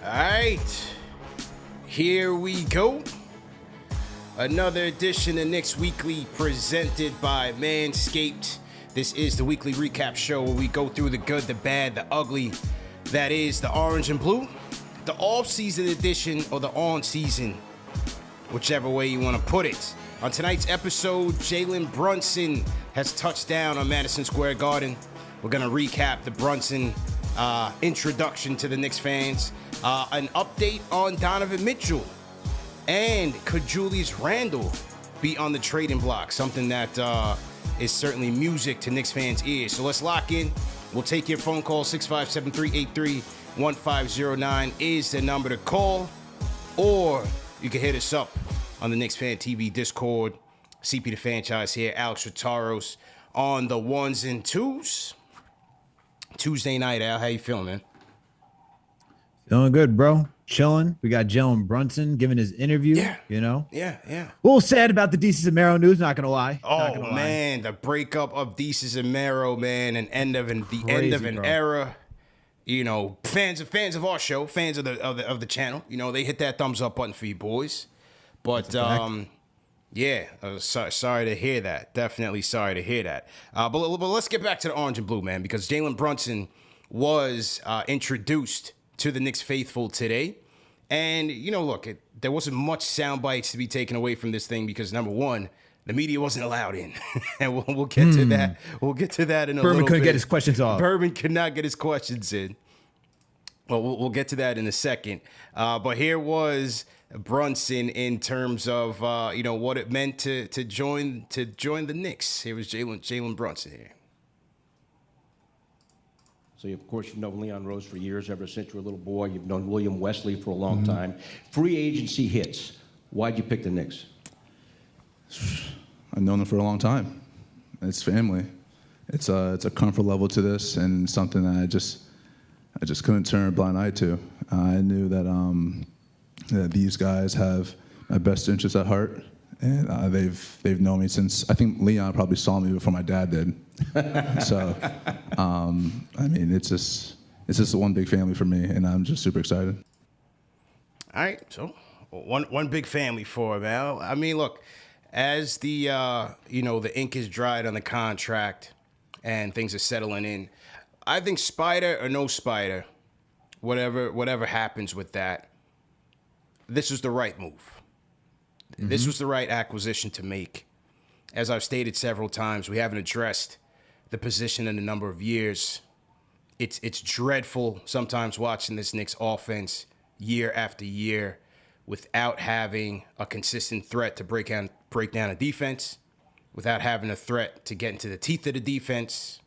All right, here we go. Another edition of Knicks Weekly presented by Manscaped. This is the weekly recap show where we go through the good, the bad, the ugly. That is the orange and blue, the off-season edition or the on-season, whichever way you want to put it. On tonight's episode, Jalen Brunson has touched down on Madison Square Garden. We're going to recap the Brunson introduction to the Knicks fans, an update on Donovan Mitchell, and could Julius Randle be on the trading block? Something that is certainly music to Knicks fans' ears. So let's lock in. We'll take your phone call. 657-383-1509 is the number to call, or you can hit us up on the KnicksFanTV Discord. CP the franchise here, Alex Rotaros on the ones and twos. Tuesday night, Al, how you feeling, man? Feeling good, bro. Chilling. We got Jalen Brunson giving his interview. Yeah. You know? Yeah. A little sad about the Desus and Mero news, not gonna lie. Oh, man, the breakup of Desus and Mero, man, and the end of an era. You know, fans of our show, fans of the channel, you know, they hit that thumbs up button for you boys. But yeah, sorry to hear that. Definitely sorry to hear that. But let's get back to the orange and blue, man, because Jalen Brunson was introduced to the Knicks faithful today. And, you know, look, there wasn't much sound bites to be taken away from this thing because, number one, the media wasn't allowed in. And we'll get to that. We'll get to that in a little bit. Berman couldn't get his questions off. Berman could not get his questions in. Well, we'll get to that in a second. But here was Brunson in terms of you know, what it meant to join the Knicks. Here was Jalen Brunson here. So, of course, you've known Leon Rose for years, ever since you were a little boy. You've known William Wesley for a long time. Free agency hits. Why'd you pick the Knicks? I've known them for a long time. It's family. It's a comfort level to this, and something that I just couldn't turn a blind eye to. I knew that that these guys have my best interest at heart, and they've known me since, I think Leon probably saw me before my dad did. So, I mean, it's just one big family for me, and I'm just super excited. All right, so one big family for him, Al. I mean, look, as the you know, the ink is dried on the contract and things are settling in, I think Spida or no Spida, whatever happens with that, this was the right move. Mm-hmm. This was the right acquisition to make. As I've stated several times, we haven't addressed the position in a number of years. It's dreadful sometimes watching this Knicks offense year after year without having a consistent threat to break down a defense, without having a threat to get into the teeth of the defense,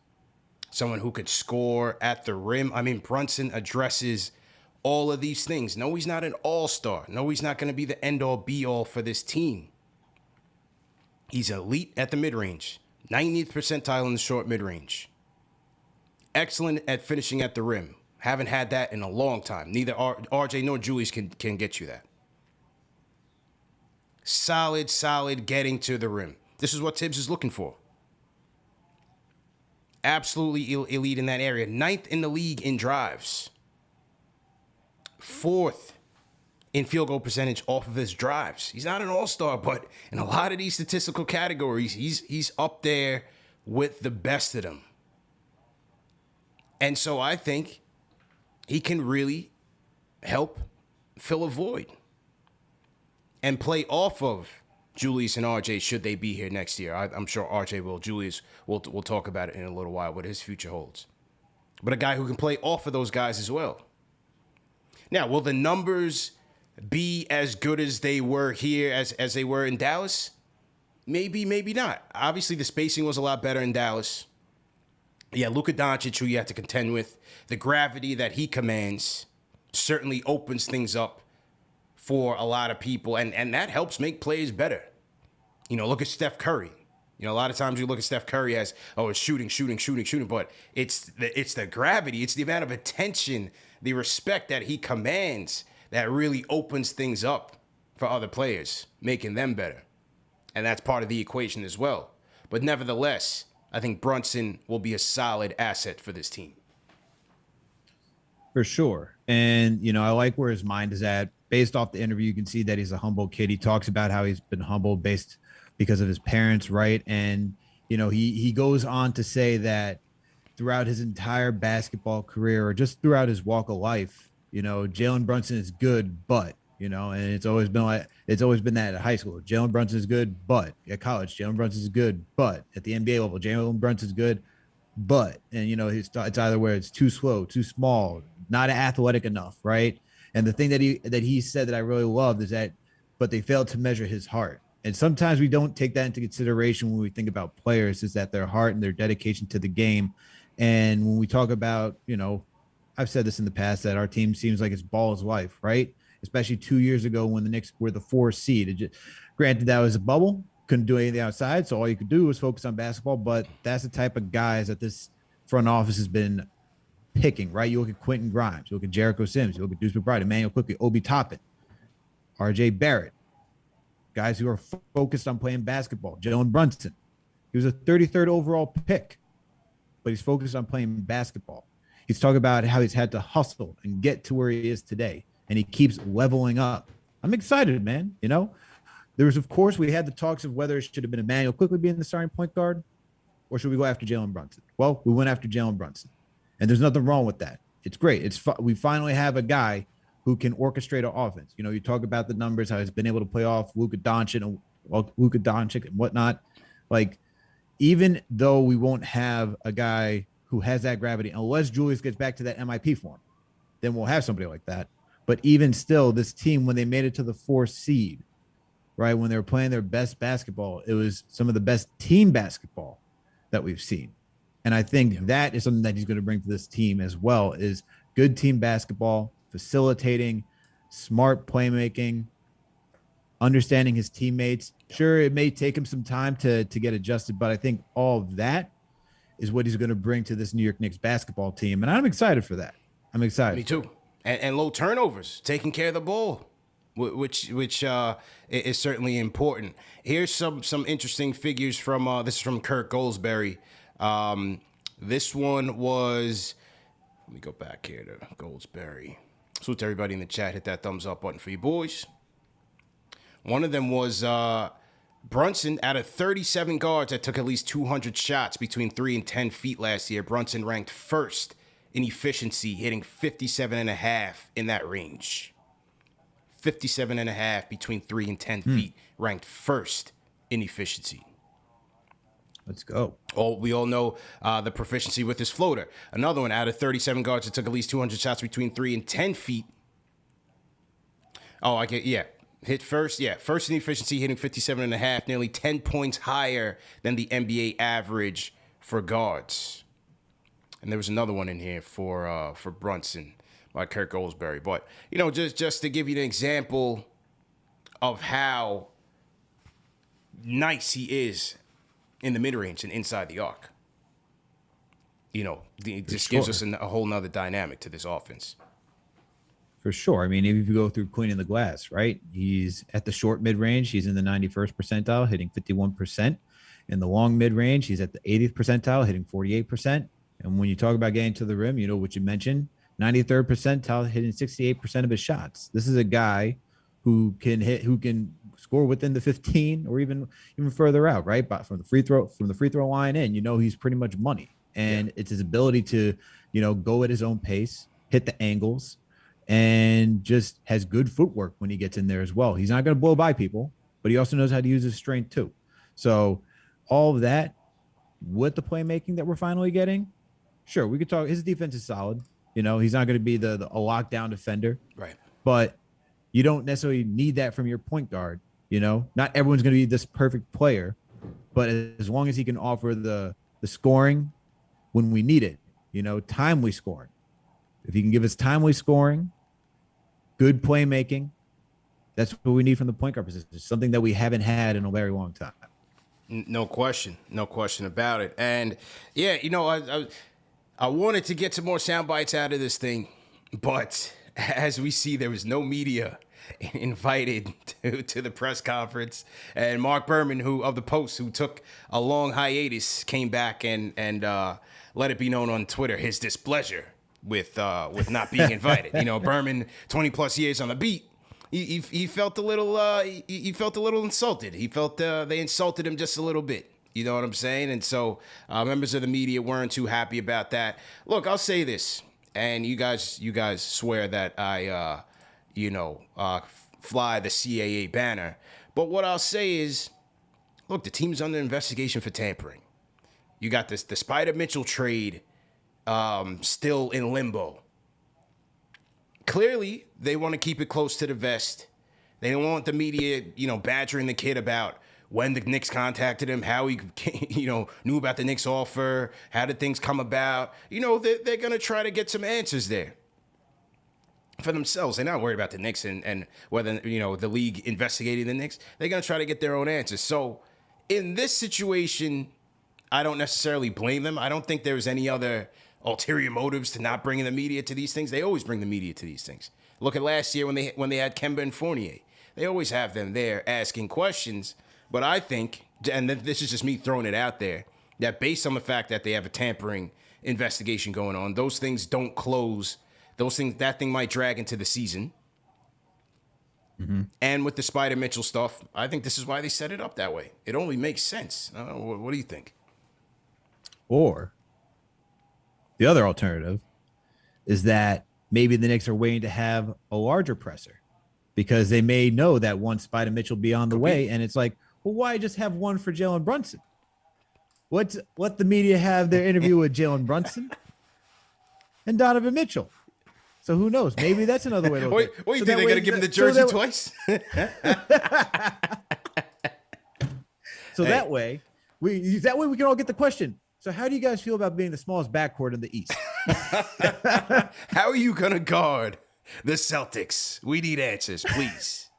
someone who could score at the rim. I mean, Brunson addresses all of these things. No, he's not an all-star. No, he's not going to be the end-all, be-all for this team. He's elite at the mid-range, 90th percentile in the short mid-range. Excellent at finishing at the rim. Haven't had that in a long time. Neither RJ nor Julius can get you that. Solid getting to the rim. This is what Tibbs is looking for. Absolutely elite in that area. 9th in the league in drives. 4th in field goal percentage off of his drives. He's not an all-star, but in a lot of these statistical categories, he's up there with the best of them. And so I think he can really help fill a void and play off of Julius and RJ should they be here next year. I'm sure RJ will. Julius, we'll talk about it in a little while, what his future holds. But a guy who can play off of those guys as well. Now, will the numbers be as good as they were here as they were in Dallas? Maybe, maybe not. Obviously, the spacing was a lot better in Dallas. Yeah, Luka Doncic, who you have to contend with, the gravity that he commands certainly opens things up for a lot of people, and that helps make plays better. You know, look at Steph Curry. You know, a lot of times you look at Steph Curry as, oh, it's shooting, but it's the gravity, it's the amount of attention, the respect that he commands that really opens things up for other players, making them better. And that's part of the equation as well. But nevertheless, I think Brunson will be a solid asset for this team. For sure. And, I like where his mind is at. Based off the interview, you can see that he's a humble kid. He talks about how he's been humbled because of his parents, right? And, he goes on to say that throughout his entire basketball career or just throughout his walk of life, Jalen Brunson is good, but, and it's always been that at high school. Jalen Brunson is good, but at college, Jalen Brunson is good, but at the NBA level, Jalen Brunson is good, but, and it's either where it's too slow, too small, not athletic enough, right? And the thing that he said that I really loved is that, but they failed to measure his heart. And sometimes we don't take that into consideration when we think about players, is that their heart and their dedication to the game. And when we talk about, I've said this in the past, that our team seems like it's ball is life, right? Especially 2 years ago when the Knicks were the 4th seed. Granted, that was a bubble, couldn't do anything outside, so all you could do was focus on basketball. But that's the type of guys that this front office has been picking, right? You look at Quentin Grimes, you look at Jericho Sims, you look at Deuce McBride, Emmanuel Quickly, Obi Toppin, RJ Barrett, guys who are focused on playing basketball. Jalen Brunson, he was a 33rd overall pick, but he's focused on playing basketball. He's talking about how he's had to hustle and get to where he is today, and he keeps leveling up. I'm excited, man. There was, of course, we had the talks of whether it should have been Emmanuel Quickly being the starting point guard, or should we go after Jalen Brunson? Well, we went after Jalen Brunson, and there's nothing wrong with that. It's great. We finally have a guy who can orchestrate our offense. You talk about the numbers, how he's been able to play off Luka Doncic and whatnot. Like, even though we won't have a guy who has that gravity, unless Julius gets back to that MIP form, then we'll have somebody like that. But even still, this team, when they made it to the 4th seed, right, when they were playing their best basketball, it was some of the best team basketball that we've seen. And I think that is something that he's going to bring to this team as well, is good team basketball, facilitating, smart playmaking, understanding his teammates. Sure, it may take him some time to get adjusted, but I think all of that is what he's going to bring to this New York Knicks basketball team. And I'm excited for that. I'm excited. Me too. And low turnovers, taking care of the ball, which is certainly important. Here's some interesting figures from this is from Kurt Goldsberry. This one was, let me go back here to Goldsberry. Salute to everybody in the chat. Hit that thumbs up button for you boys. One of them was Brunson. Out of 37 guards that took at least 200 shots between 3 and 10 feet last year, Brunson ranked first in efficiency, hitting 57.5 in that range. 57.5 between 3 and 10 feet, ranked first in efficiency. Let's go. We all know the proficiency with his floater. Another one, out of 37 guards that took at least 200 shots between 3 and 10 feet. Hit first. Yeah, first in efficiency, hitting 57.5, nearly 10 points higher than the NBA average for guards. And there was another one in here for Brunson by Kurt Goldsberry. But, just to give you an example of how nice he is in the mid-range and inside the arc. It just gives us a whole nother dynamic to this offense. For sure. I mean, if you go through cleaning the glass, right? He's at the short mid-range. He's in the 91st percentile, hitting 51%. In the long mid-range, he's at the 80th percentile, hitting 48%. And when you talk about getting to the rim, what you mentioned, 93rd percentile, hitting 68% of his shots. This is a guy who can score within the 15 or even further out, right? But from the free throw line in, he's pretty much money. And it's his ability to, go at his own pace, hit the angles, and just has good footwork when he gets in there as well. He's not going to blow by people, but he also knows how to use his strength too. So all of that with the playmaking that we're finally getting, sure, we could talk. His defense is solid. He's not going to be a lockdown defender. Right. But you don't necessarily need that from your point guard. Not everyone's going to be this perfect player, but as long as he can offer the scoring when we need it, timely scoring. If he can give us timely scoring, good playmaking, that's what we need from the point guard position. It's something that we haven't had in a very long time. No question about it. And yeah, I wanted to get some more sound bites out of this thing, but as we see, there was no media invited to the press conference. And Mark Berman, of the Post, who took a long hiatus, came back and let it be known on Twitter his displeasure with not being invited. You know, Berman, 20 plus years on the beat, he felt a little he felt a little insulted. He felt they insulted him just a little bit. You know what I'm saying? And so members of the media weren't too happy about that. Look, I'll say this, and you guys swear that I fly the CAA banner, but what I'll say is, look, the team's under investigation for tampering. You got the Spida Mitchell trade still in limbo. Clearly, they want to keep it close to the vest. They don't want the media, badgering the kid about when the Knicks contacted him, how he, knew about the Knicks offer, how did things come about. They're going to try to get some answers there for themselves. They're not worried about the Knicks and whether, the league investigating the Knicks. They're going to try to get their own answers. So in this situation, I don't necessarily blame them. I don't think there's any other ulterior motives to not bringing the media to these things. They always bring the media to these things. Look at last year when they had Kemba and Fournier. They always have them there asking questions. But I think, and this is just me throwing it out there, that based on the fact that they have a tampering investigation going on, those things don't close. That thing might drag into the season. Mm-hmm. And with the Spida Mitchell stuff, I think this is why they set it up that way. It only makes sense. I don't know, what do you think? Or the other alternative is that maybe the Knicks are waiting to have a larger presser because they may know that once Spida Mitchell be on the way, and it's like, well, why just have one for Jalen Brunson? Let the media have their interview with Jalen Brunson and Donovan Mitchell. So who knows? Maybe that's another way to look at it. What do you think? They're going to give him the jersey twice? That way we can all get the question. So how do you guys feel about being the smallest backcourt in the East? How are you going to guard the Celtics? We need answers, please.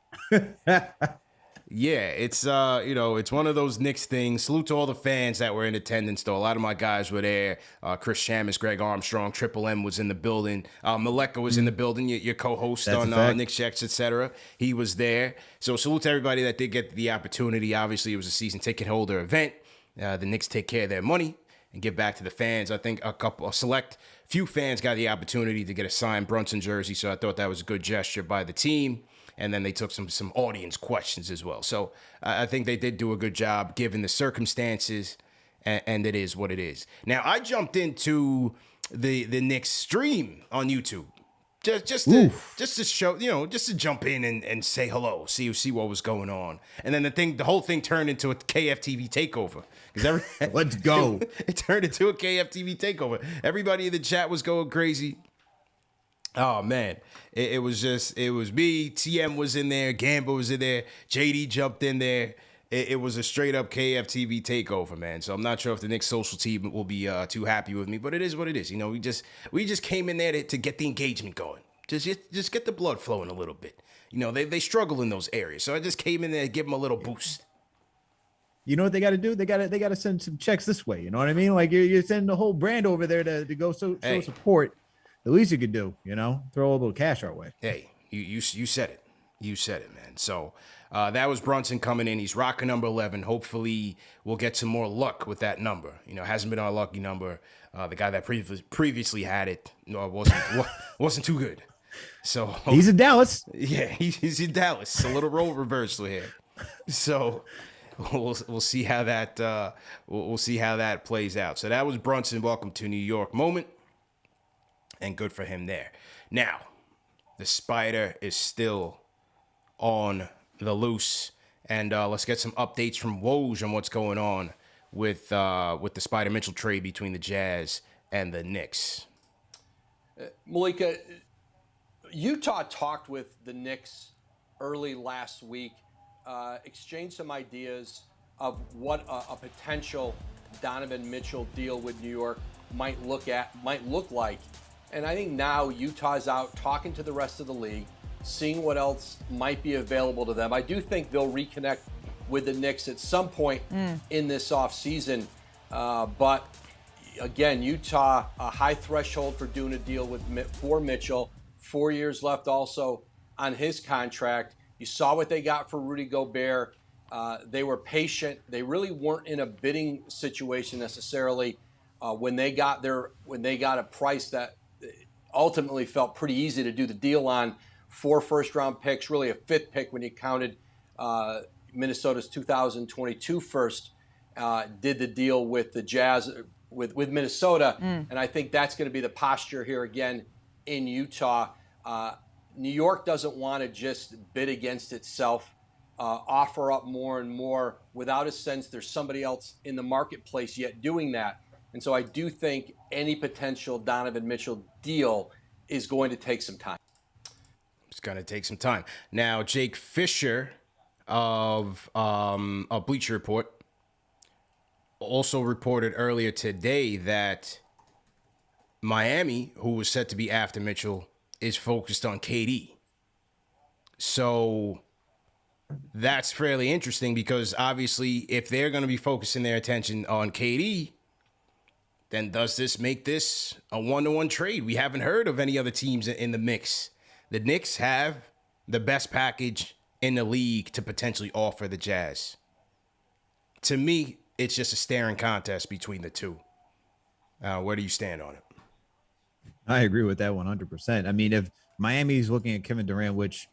Yeah, it's it's one of those Knicks things. Salute to all the fans that were in attendance, though. A lot of my guys were there. Chris Shamus, Greg Armstrong, Triple M was in the building. Maleka was in the building, your co-host. That's on Knicks Checks, etc. He was there. So salute to everybody that did get the opportunity. Obviously, it was a season ticket holder event. The Knicks take care of their money and give back to the fans. I think a select few fans got the opportunity to get a signed Brunson jersey, so I thought that was a good gesture by the team. And then they took some audience questions as well. So I think they did do a good job given the circumstances, and it is what it is. Now, I jumped into the Knicks stream on YouTube just to show, just to jump in and say hello, see what was going on. And then the whole thing turned into a KFTV takeover. Let's go. It turned into a KFTV takeover. Everybody in the chat was going crazy. Oh, man. It was me. TM was in there. Gamba was in there. JD jumped in there. It was a straight up KFTV takeover, man. So I'm not sure if the Knicks social team will be too happy with me, but it is what it is. We just came in there to get the engagement going. Just get the blood flowing a little bit. They struggle in those areas. So I just came in there to give them a little boost. You know what they got to do? They got to send some checks this way. You know what I mean? Like you're sending the whole brand over there to go show support. The least you could do, throw a little cash our way. Hey, you said it. You said it, man. So that was Brunson coming in. He's rocking number 11. Hopefully we'll get some more luck with that number. Hasn't been our lucky number. The guy that previously had it wasn't too good. So he's in Dallas. Yeah, he's in Dallas. A little role reversal here. So we'll see how that we'll see how that plays out. So that was Brunson. Welcome to New York moment. And good for him there. Now, the Spida is still on the loose. And let's get some updates from Woj on what's going on with the Spida Mitchell trade between the Jazz and the Knicks. Malika, Utah talked with the Knicks early last week, exchanged some ideas of what a potential Donovan Mitchell deal with New York might look like. And I think now Utah's out talking to the rest of the league, seeing what else might be available to them. I do think they'll reconnect with the Knicks at some point in this offseason. But again, Utah, a high threshold for doing a deal for Mitchell. 4 years left also on his contract. You saw what they got for Rudy Gobert. They were patient. They really weren't in a bidding situation necessarily when they got a price that ultimately felt pretty easy to do the deal on. 4 first-round picks, really a 5th pick when you counted Minnesota's 2022 first. Did the deal with the Jazz, with Minnesota, and I think that's going to be the posture here again in Utah. New York doesn't want to just bid against itself, offer up more and more without a sense there's somebody else in the marketplace yet doing that. And so I do think any potential Donovan Mitchell deal is going to take some time. It's going to take some time. Now, Jake Fisher of Bleacher Report also reported earlier today that Miami, who was set to be after Mitchell, is focused on KD. So that's fairly interesting because obviously if they're going to be focusing their attention on KD, then does this make this a 1-to-1 trade? We haven't heard of any other teams in the mix. The Knicks have the best package in the league to potentially offer the Jazz. To me, it's just a staring contest between the two. Where do you stand on it? I agree with that 100%. I mean, if Miami's looking at Kevin Durant, which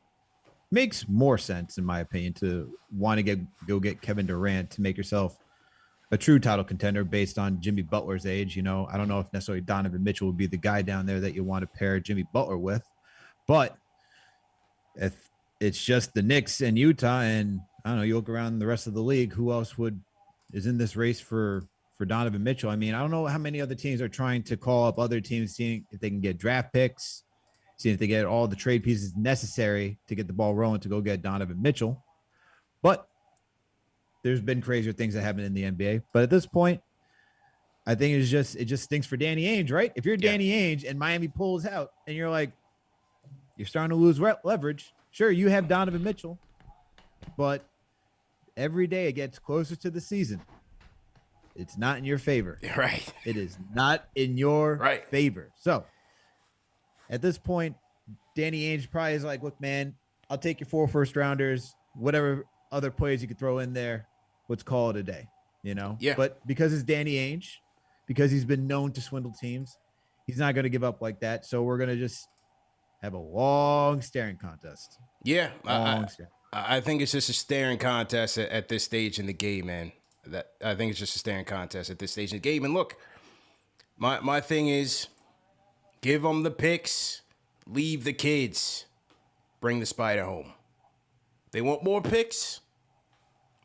makes more sense, in my opinion, to want to go get Kevin Durant to make yourself a true title contender based on Jimmy Butler's age. You know, I don't know if necessarily Donovan Mitchell would be the guy down there that you want to pair Jimmy Butler with. But if it's just the Knicks and Utah, and I don't know, you look around the rest of the league, who else is in this race for Donovan Mitchell? I mean, I don't know how many other teams are trying to call up other teams, seeing if they can get draft picks, seeing if they get all the trade pieces necessary to get the ball rolling to go get Donovan Mitchell. But there's been crazier things that happen in the NBA. But at this point, I think it just stinks for Danny Ainge, right? If you're Danny Ainge and Miami pulls out and you're like, you're starting to lose leverage. Sure, you have Donovan Mitchell, but every day it gets closer to the season. It's not in your favor. Right. It is not in your favor. So at this point, Danny Ainge probably is like, look, man, I'll take your 4 first-rounders, whatever other players you could throw in there. Let's call it a day, you know? Yeah. But because it's Danny Ainge, because he's been known to swindle teams, he's not going to give up like that. So we're going to just have a long staring contest. Yeah, I think it's just a staring contest at this stage in the game, man. I think it's just a staring contest at this stage in the game. And look, my thing is, give them the picks, leave the kids, bring the Spida home. They want more picks.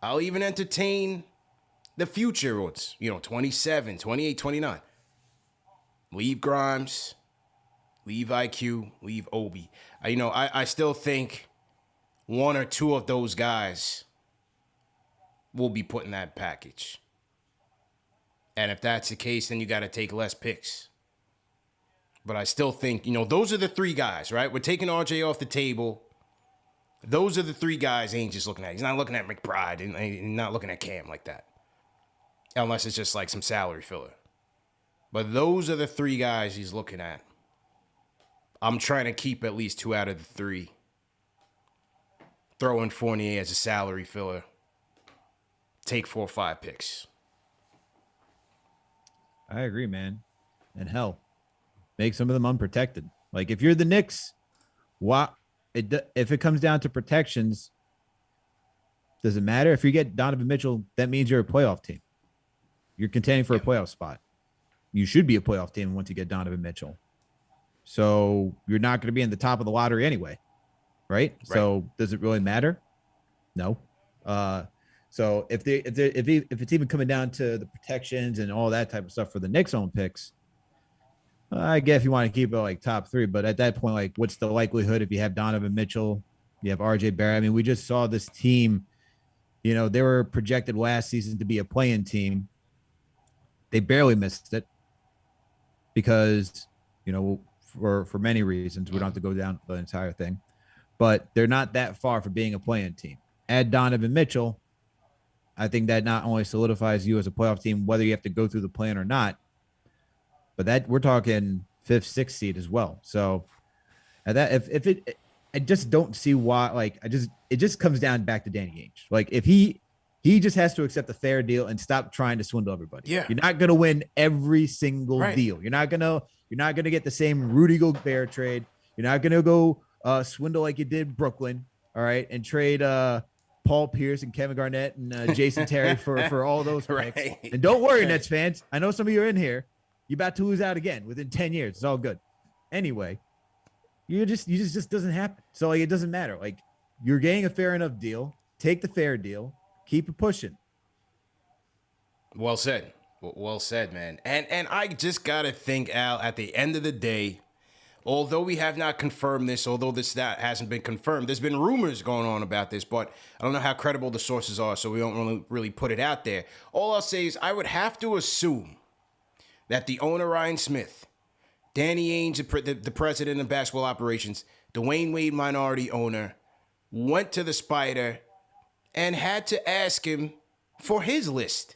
I'll even entertain the future. It's 27, 28, 29. Leave Grimes. Leave IQ, leave Obi. I still think 1 or 2 of those guys will be put in that package. And if that's the case, then you got to take less picks. But I still think, those are the 3 guys, right? We're taking RJ off the table. Those are the 3 guys Ainge is looking at. He's not looking at McBride and not looking at Cam like that. Unless it's just like some salary filler. But those are the 3 guys he's looking at. I'm trying to keep at least 2 out of the 3. Throw in Fournier as a salary filler. Take 4 or 5 picks. I agree, man. And hell, make some of them unprotected. Like if you're the Knicks, if it comes down to protections, does it matter? If you get Donovan Mitchell, that means you're a playoff team. You're contending for a playoff spot. You should be a playoff team once you get Donovan Mitchell. So you're not going to be in the top of the lottery anyway, right? So does it really matter? No. So if it's even coming down to the protections and all that type of stuff for the Knicks' own picks, I guess you want to keep it like top 3. But at that point, like, what's the likelihood if you have Donovan Mitchell, you have RJ Barrett? I mean, we just saw this team. They were projected last season to be a play-in team. They barely missed it because for many reasons. We don't have to go down the entire thing. But they're not that far from being a play-in team. Add Donovan Mitchell, I think that not only solidifies you as a playoff team, whether you have to go through the play-in or not, but that we're talking 5th, 6th seed as well. So at that, I just don't see why, it just comes down back to Danny Ainge. Like if he He just has to accept a fair deal and stop trying to swindle everybody. Yeah. You're not going to win every single Right. deal. You're not going to get the same Rudy Gobert trade. You're not going to go swindle like you did Brooklyn. All right. And trade Paul Pierce and Kevin Garnett and Jason Terry for all those picks. Right. And don't worry, Nets fans. I know some of you are in here. You're about to lose out again within 10 years. It's all good. Anyway, you just doesn't happen. So like, it doesn't matter. Like, you're getting a fair enough deal. Take the fair deal. Keep it pushing. Well said. Well said, man. And I just got to think, Al, at the end of the day, although we have not confirmed this, although this stat hasn't been confirmed, there's been rumors going on about this, but I don't know how credible the sources are, so we don't really put it out there. All I'll say is I would have to assume that the owner, Ryan Smith, Danny Ainge, the president of basketball operations, Dwayne Wade minority owner, went to the Spida and had to ask him for his list.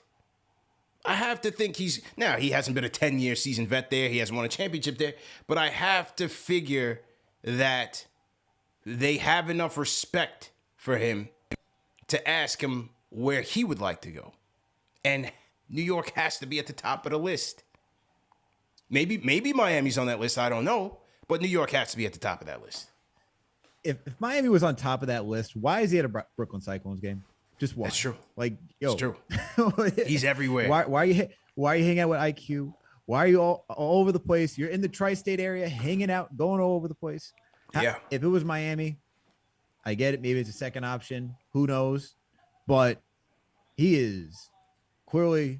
I have to think he hasn't been a 10-year seasoned vet there. He hasn't won a championship there. But I have to figure that they have enough respect for him to ask him where he would like to go. And New York has to be at the top of the list. Maybe Miami's on that list. I don't know. But New York has to be at the top of that list. If Miami was on top of that list, why is he at a Brooklyn Cyclones game? Just why? That's true. Like, yo, It's true. He's everywhere. Why are you hanging out with IQ? Why are you all over the place? You're in the tri-state area, hanging out, going all over the place. Yeah. If it was Miami, I get it. Maybe it's a second option. Who knows? But he is clearly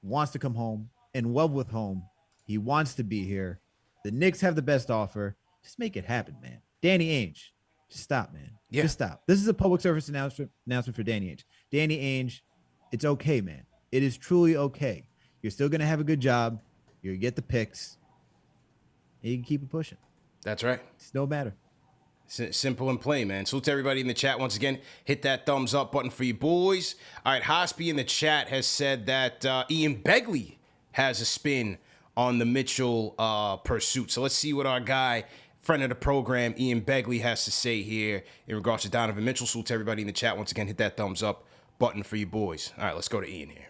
wants to come home, in love with home. He wants to be here. The Knicks have the best offer. Just make it happen, man. Danny Ainge. Just stop, man. Yeah. Just stop. This is a public service announcement for Danny Ainge. Danny Ainge, it's okay, man. It is truly okay. You're still going to have a good job. You're going to get the picks. And you can keep it pushing. That's right. It's no matter. Simple and plain, man. Salute to everybody in the chat once again. Hit that thumbs up button for you boys. All right, Hospi in the chat has said that Ian Begley has a spin on the Mitchell pursuit. So let's see what our guy, friend of the program, Ian Begley, has to say here in regards to Donovan Mitchell. Salute to everybody in the chat once again. Hit that thumbs up button for you boys. All right, let's go to Ian here.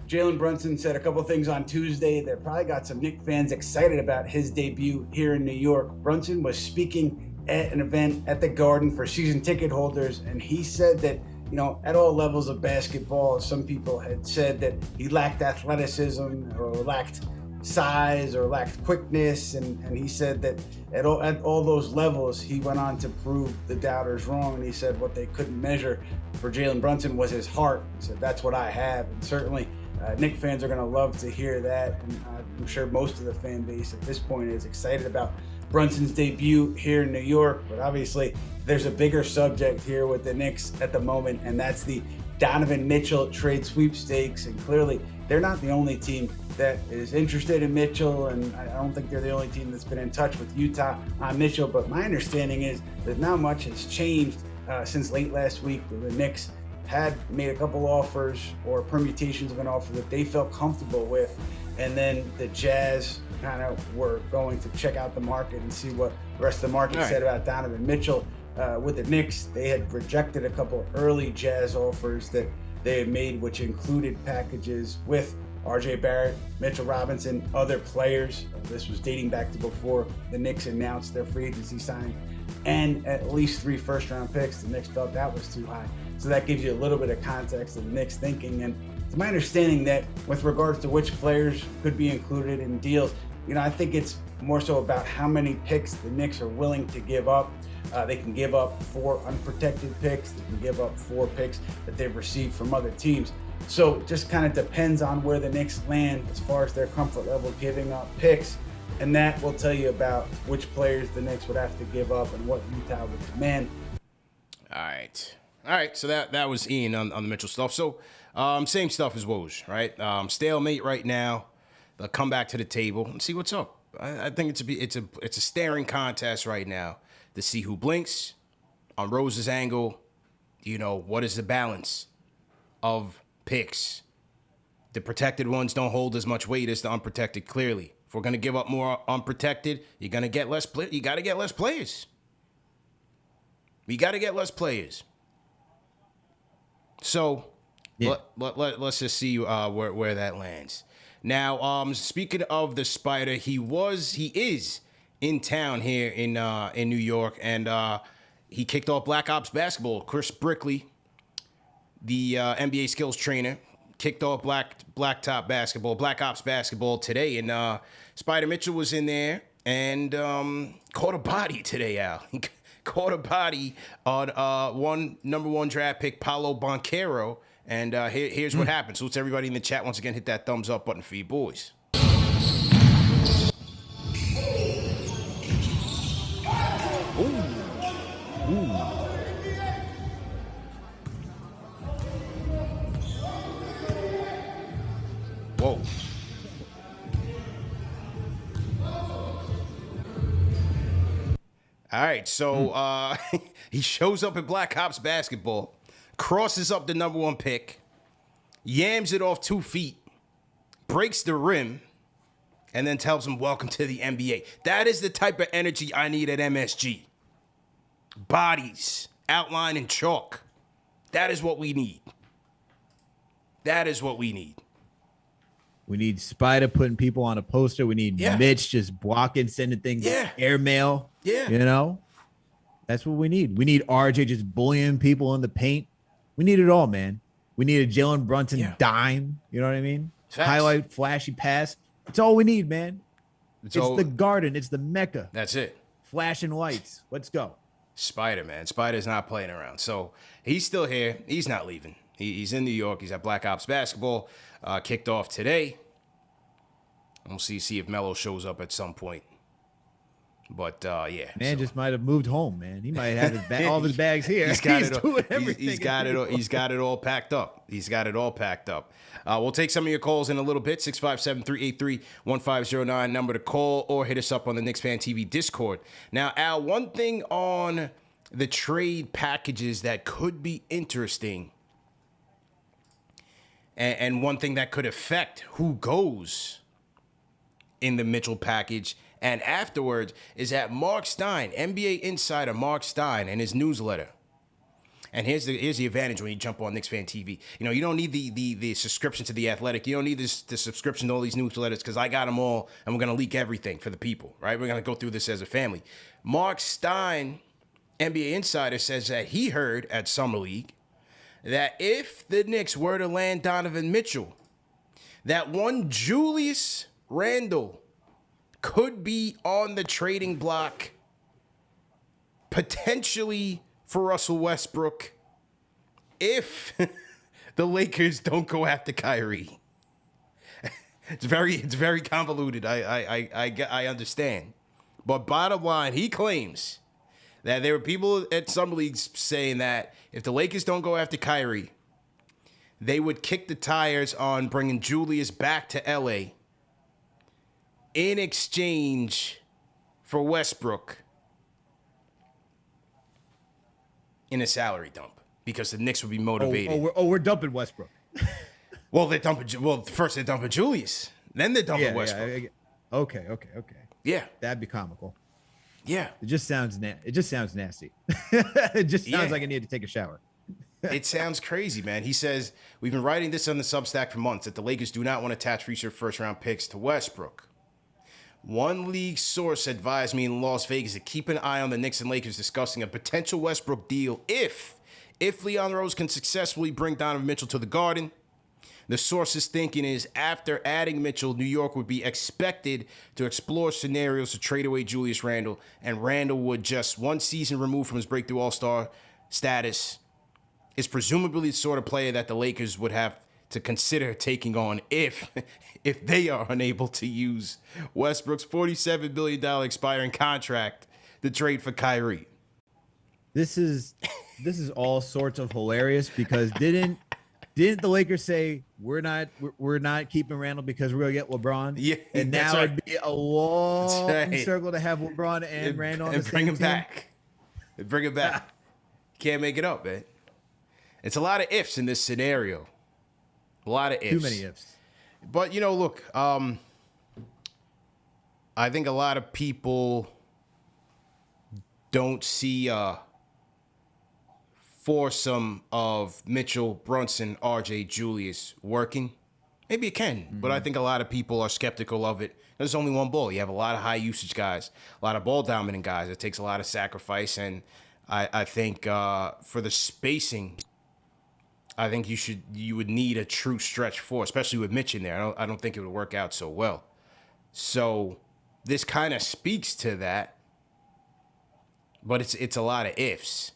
Jalen Brunson said a couple things on Tuesday that probably got some Knicks fans excited about his debut here in New York. Brunson was speaking at an event at the Garden for season ticket holders, and he said that, you know, at all levels of basketball, some people had said that he lacked athleticism or lacked size or lacked quickness, and he said that at all those levels he went on to prove the doubters wrong. And he said what they couldn't measure for Jalen Brunson was his heart. He said that's what I have, and certainly Knicks fans are going to love to hear that, and I'm sure most of the fan base at this point is excited about Brunson's debut here in New York. But obviously there's a bigger subject here with the Knicks at the moment, and that's the Donovan Mitchell trade sweepstakes. And clearly they're not the only team that is interested in Mitchell, and I don't think they're the only team that's been in touch with Utah on Mitchell. But my understanding is that not much has changed since late last week. The Knicks had made a couple offers or permutations of an offer that they felt comfortable with, and then the Jazz kind of were going to check out the market and see what the rest of the market said about Donovan Mitchell. With the Knicks, they had rejected a couple early Jazz offers that they had made, which included packages with RJ Barrett, Mitchell Robinson, other players. This was dating back to before the Knicks announced their free agency signing, and at least 3 first-round picks. The Knicks felt that was too high. So that gives you a little bit of context of the Knicks thinking. And it's my understanding that with regards to which players could be included in deals, you know, I think it's more so about how many picks the Knicks are willing to give up. They can give up 4 unprotected picks. They can give up 4 picks that they've received from other teams. So it just kind of depends on where the Knicks land as far as their comfort level giving up picks. And that will tell you about which players the Knicks would have to give up and what Utah would demand. All right. So that was Ian on the Mitchell stuff. So same stuff as Woj, right? Stalemate right now. They'll come back to the table and see what's up. I think it's a staring contest right now to see who blinks. On Rose's angle, you know, what is the balance of picks? The protected ones don't hold as much weight as the unprotected, clearly. If we're going to give up more unprotected, you're going to get less you got to get less players. We got to get less players. So Yeah. Let's just see where that lands. Now, speaking of the Spida, he is in town here in New York, and he kicked off Black Ops basketball. Chris Brickley, the NBA skills trainer, kicked off Black Ops basketball today, and Spida Mitchell was in there and caught a body today, Al. He caught a body on number 1 draft pick Paolo Banchero, and here's what happened. So, let's everybody in the chat once again hit that thumbs up button for you boys. Whoa. All right, so he shows up at Black Ops basketball, crosses up the number 1 pick, yams it off 2 feet, breaks the rim, and then tells him, welcome to the NBA. That is the type of energy I need at MSG. Bodies, outline in chalk. That is what we need. That is what we need. We need Spida putting people on a poster. We need Mitch just blocking, sending things airmail. Yeah. You know? That's what we need. We need RJ just bullying people in the paint. We need it all, man. We need a Jalen Brunson dime. You know what I mean? Facts. Highlight, flashy pass. It's all we need, man. It's the garden. It's the Mecca. That's it. Flashing lights. Let's go. Spida, man. Spida's not playing around. So he's still here. He's not leaving. He's in New York. He's at Black Ops basketball. Kicked off today. We'll see if Melo shows up at some point. But yeah, man just might have moved home. Man, he might have all of his bags here. He's got it. Doing everything. He's got it. He's got it all packed up. He's got it all packed up. We'll take some of your calls in a little bit. 657-383-1509 number to call, or hit us up on the KnicksFanTV Discord. Now, Al, one thing on the trade packages that could be interesting, and one thing that could affect who goes in the Mitchell package and afterwards, is that Marc Stein, NBA insider Marc Stein, and his newsletter. And here's the advantage when you jump on KnicksFanTV. You know, you don't need the subscription to The Athletic. You don't need the subscription to all these newsletters, because I got them all, and we're going to leak everything for the people, right? We're going to go through this as a family. Marc Stein, NBA insider, says that he heard at Summer League that if the Knicks were to land Donovan Mitchell, that one Julius Randle could be on the trading block, potentially for Russell Westbrook, if the Lakers don't go after Kyrie. It's very convoluted. I understand, but bottom line, he claims that there were people at some leagues saying that if the Lakers don't go after Kyrie, they would kick the tires on bringing Julius back to LA in exchange for Westbrook in a salary dump, because the Knicks would be motivated. We're dumping Westbrook. Well, first they're dumping Julius, then they're dumping Westbrook. Okay. Yeah, That'd be comical. yeah. It just sounds nasty. It just sounds like I need to take a shower. It sounds crazy, man. He says, we've been writing this on the Substack for months, that the Lakers do not want to attach future first-round picks to Westbrook. One league source advised me in Las Vegas to keep an eye on the Knicks and Lakers discussing a potential Westbrook deal if Leon Rose can successfully bring Donovan Mitchell to the Garden. The source's thinking is, after adding Mitchell, New York would be expected to explore scenarios to trade away Julius Randle, and Randle would, just one season removed from his breakthrough All-Star status, is presumably the sort of player that the Lakers would have to consider taking on if they are unable to use Westbrook's $47 billion expiring contract to trade for Kyrie. This is all sorts of hilarious, because didn't the Lakers say we're not keeping Randle because we're gonna get LeBron? Yeah, and now right. it'd be a long right. circle to have LeBron and Randle on and the bring same him team. back. And bring him back. Can't make it up, man. It's a lot of ifs in this scenario. A lot of ifs. Too many ifs. But, you know, look, I think a lot of people don't see foursome of Mitchell, Brunson, RJ, Julius working? Maybe it can, but I think a lot of people are skeptical of it. There's only one ball. You have a lot of high usage guys, a lot of ball dominant guys. It takes a lot of sacrifice, and I think for the spacing, I think you would need a true stretch four, especially with Mitch in there. I don't think it would work out so well. So this kind of speaks to that, but it's a lot of ifs,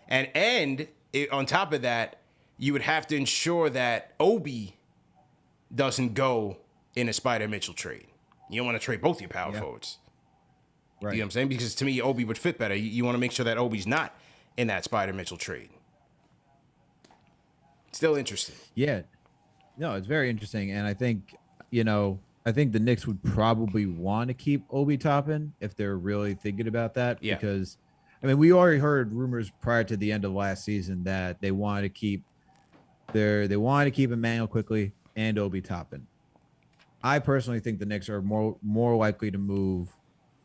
and on top of that, you would have to ensure that Obi doesn't go in a Spida Mitchell trade. You don't want to trade both your power forwards. Right. You know what I'm saying? Because to me, Obi would fit better. You want to make sure that Obi's not in that Spida Mitchell trade. Still interesting. Yeah. No, it's very interesting. And I think, I think the Knicks would probably want to keep Obi Toppin if they're really thinking about that. Yeah. Because, we already heard rumors prior to the end of last season that they wanted to keep Emmanuel quickly and Obi Toppin. I personally think the Knicks are more likely to move,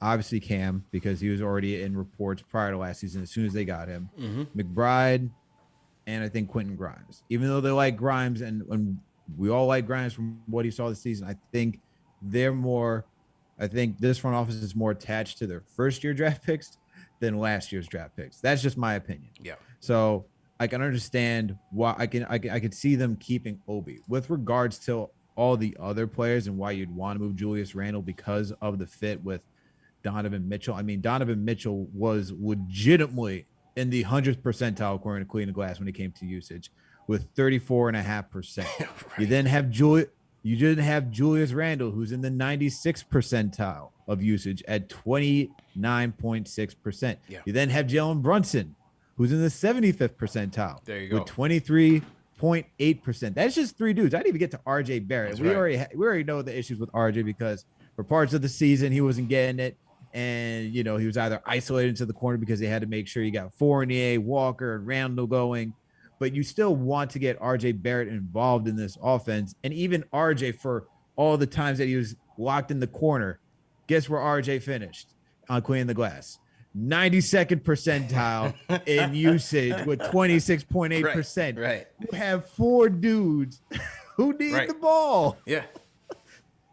obviously, Cam, because he was already in reports prior to last season as soon as they got him. McBride, and I think Quentin Grimes. Even though they like Grimes, and we all like Grimes from what he saw this season, I think this front office is more attached to their first-year draft picks than last year's draft picks. That's just my opinion. Yeah. So I can understand why I could see them keeping Obi. With regards to all the other players and why you'd want to move Julius Randle because of the fit with Donovan Mitchell. Donovan Mitchell was legitimately in the 100th percentile according to Clean the Glass when it came to usage with 34.5%. Right. You then have Julius Randle, who's in the 96th percentile of usage at 29.6%. Yeah. You then have Jalen Brunson, who's in the 75th percentile. There you go. With 23.8%. That's just three dudes. I didn't even get to RJ Barrett. We already know the issues with RJ because for parts of the season he wasn't getting it, and he was either isolated into the corner because they had to make sure you got Fournier, Walker, and Randle going. But you still want to get RJ Barrett involved in this offense, and even RJ for all the times that he was locked in the corner. Guess where RJ finished on Cleaning the Glass? 92nd percentile in usage with 26.8%. Right. You have four dudes who need the ball. Yeah.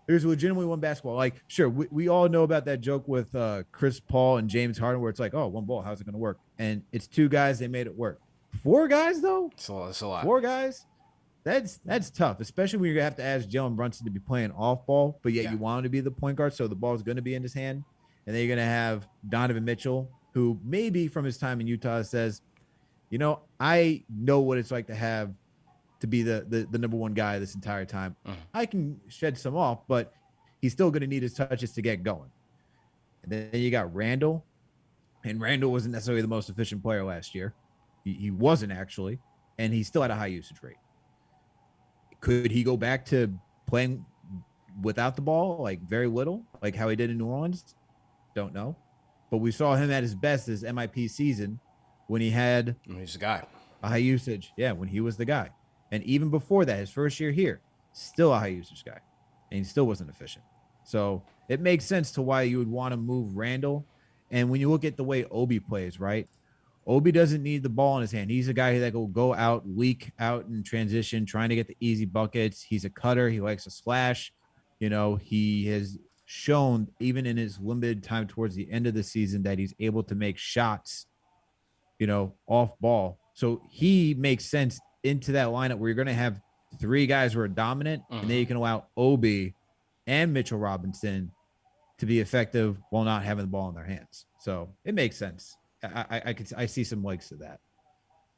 There's legitimately one basketball. Like, sure, we all know about that joke with Chris Paul and James Harden where it's like, oh, one ball, how's it going to work? And it's two guys, they made it work. Four guys, though? It's a lot. Four guys? That's tough, especially when you have to ask Jalen Brunson to be playing off ball, but yet you want him to be the point guard, so the ball is going to be in his hand. And then you're going to have Donovan Mitchell, who maybe from his time in Utah says, I know what it's like to be the number one guy this entire time. I can shed some off, but he's still going to need his touches to get going. And then you got Randle, and Randle wasn't necessarily the most efficient player last year. He wasn't actually, and he still had a high usage rate. Could he go back to playing without the ball, like very little, like how he did in New Orleans? Don't know. But we saw him at his best this MIP season when he had he's the guy. A high usage. Yeah, when he was the guy. And even before that, his first year here, still a high usage guy. And he still wasn't efficient. So it makes sense to why you would want to move Randle. And when you look at the way Obi plays, right? Obi doesn't need the ball in his hand. He's a guy that will go out, leak out in transition, trying to get the easy buckets. He's a cutter. He likes to slash. He has shown even in his limited time towards the end of the season that he's able to make shots, off ball. So he makes sense into that lineup where you're going to have three guys who are dominant, and then you can allow Obi and Mitchell Robinson to be effective while not having the ball in their hands. So it makes sense. I see some legs to that.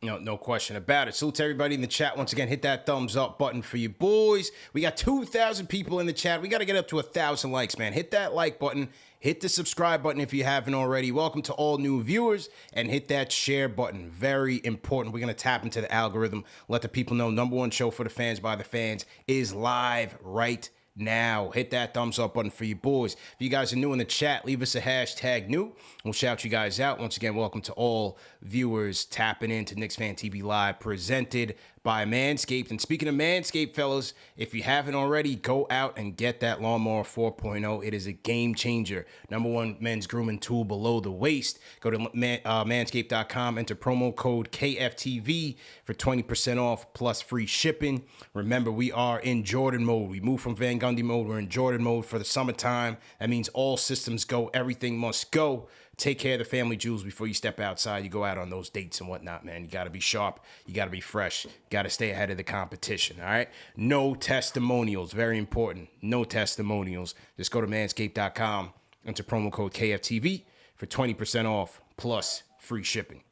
No question about it. Salute to everybody in the chat. Once again, hit that thumbs up button for you boys. We got 2,000 people in the chat. We got to get up to 1,000 likes, man. Hit that like button. Hit the subscribe button if you haven't already. Welcome to all new viewers. And hit that share button. Very important. We're going to tap into the algorithm. Let the people know number one show for the fans by the fans is live right now. Hit that thumbs up button for you boys. If you guys are new in the chat, leave us a hashtag new. We'll shout you guys out. Once again, welcome to all viewers tapping into KnicksFanTV Live, presented by Manscaped. And speaking of Manscaped, fellas, if you haven't already, go out and get that Lawnmower 4.0. It is a game changer. #1 men's grooming tool below the waist. Go to manscaped.com, enter promo code KFTV for 20% off plus free shipping. Remember, we are in Jordan mode. We moved from Van Gundy mode. We're in Jordan mode for the summertime. That means all systems go. Everything must go. Take care of the family jewels before you step outside. You go out on those dates and whatnot, man. You got to be sharp. You got to be fresh. You got to stay ahead of the competition, all right? No testimonials. Very important. No testimonials. Just go to manscaped.com, enter promo code KFTV for 20% off plus free shipping.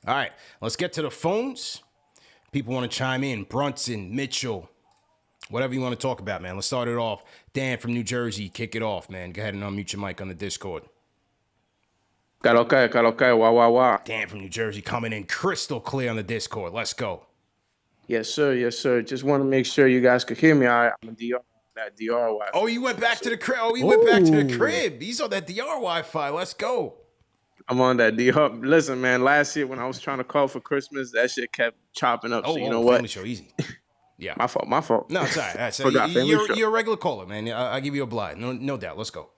All right, let's get to the phones. People want to chime in. Brunson, Mitchell, whatever you want to talk about, man. Let's start it off. Dan from New Jersey, kick it off, man. Go ahead and unmute your mic on the Discord. Kalokai, wah. Dan from New Jersey coming in crystal clear on the Discord. Let's go. Yes, sir. Just want to make sure you guys could hear me. I'm a DR, that DR Wi-Fi. Oh, you went back to the crib. Went back to the crib. He's on that DR Wi-Fi. Let's go. I'm on that DR. Listen, man, last year when I was trying to call for Christmas, that shit kept chopping up. So you know what? Family show, easy. Yeah. My fault. No, it's all right. You're a regular caller, man. I'll give you a blind. No doubt. Let's go.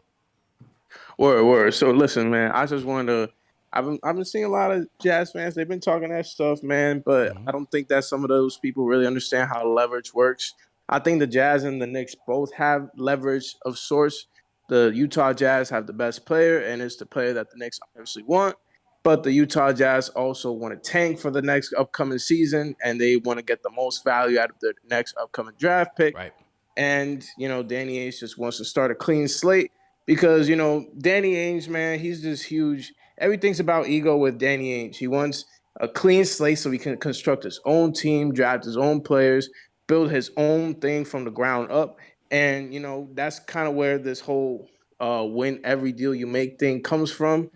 Word. So listen, man, I just wanted to. I've been seeing a lot of Jazz fans. They've been talking that stuff, man, but I don't think that some of those people really understand how leverage works. I think the Jazz and the Knicks both have leverage of sorts. The Utah Jazz have the best player, and it's the player that the Knicks obviously want. But the Utah Jazz also want to tank for the next upcoming season, and they want to get the most value out of the next upcoming draft pick. Right. And Danny Ainge just wants to start a clean slate. Because, Danny Ainge, man, he's just huge. Everything's about ego with Danny Ainge. He wants a clean slate so he can construct his own team, draft his own players, build his own thing from the ground up. And, that's kind of where this whole win every deal you make thing comes from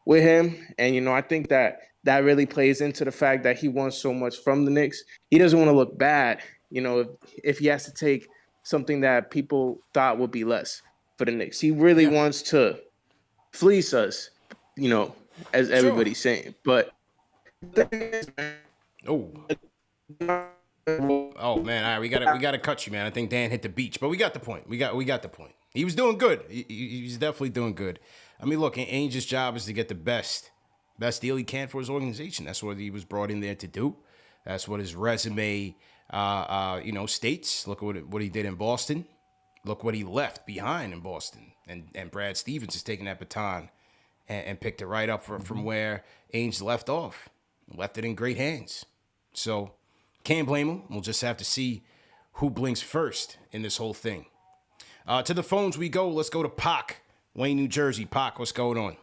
with him. And, I think that really plays into the fact that he wants so much from the Knicks. He doesn't want to look bad, if he has to take something that people thought would be less for the Knicks. He really wants to fleece us, as everybody's saying. But oh man, all right, we gotta cut you, man. I think Dan hit the beach, but we got the point. We got the point. He was doing good. He's definitely doing good. I mean, look, Ainge's job is to get the best deal he can for his organization. That's what he was brought in there to do. That's what his resume states. Look at what he did in Boston. Look what he left behind in Boston. And Brad Stevens has taken that baton and picked it right up from where Ainge left off. Left it in great hands. So can't blame him. We'll just have to see who blinks first in this whole thing. To the phones we go. Let's go to Pac, Wayne, New Jersey. Pac, what's going on?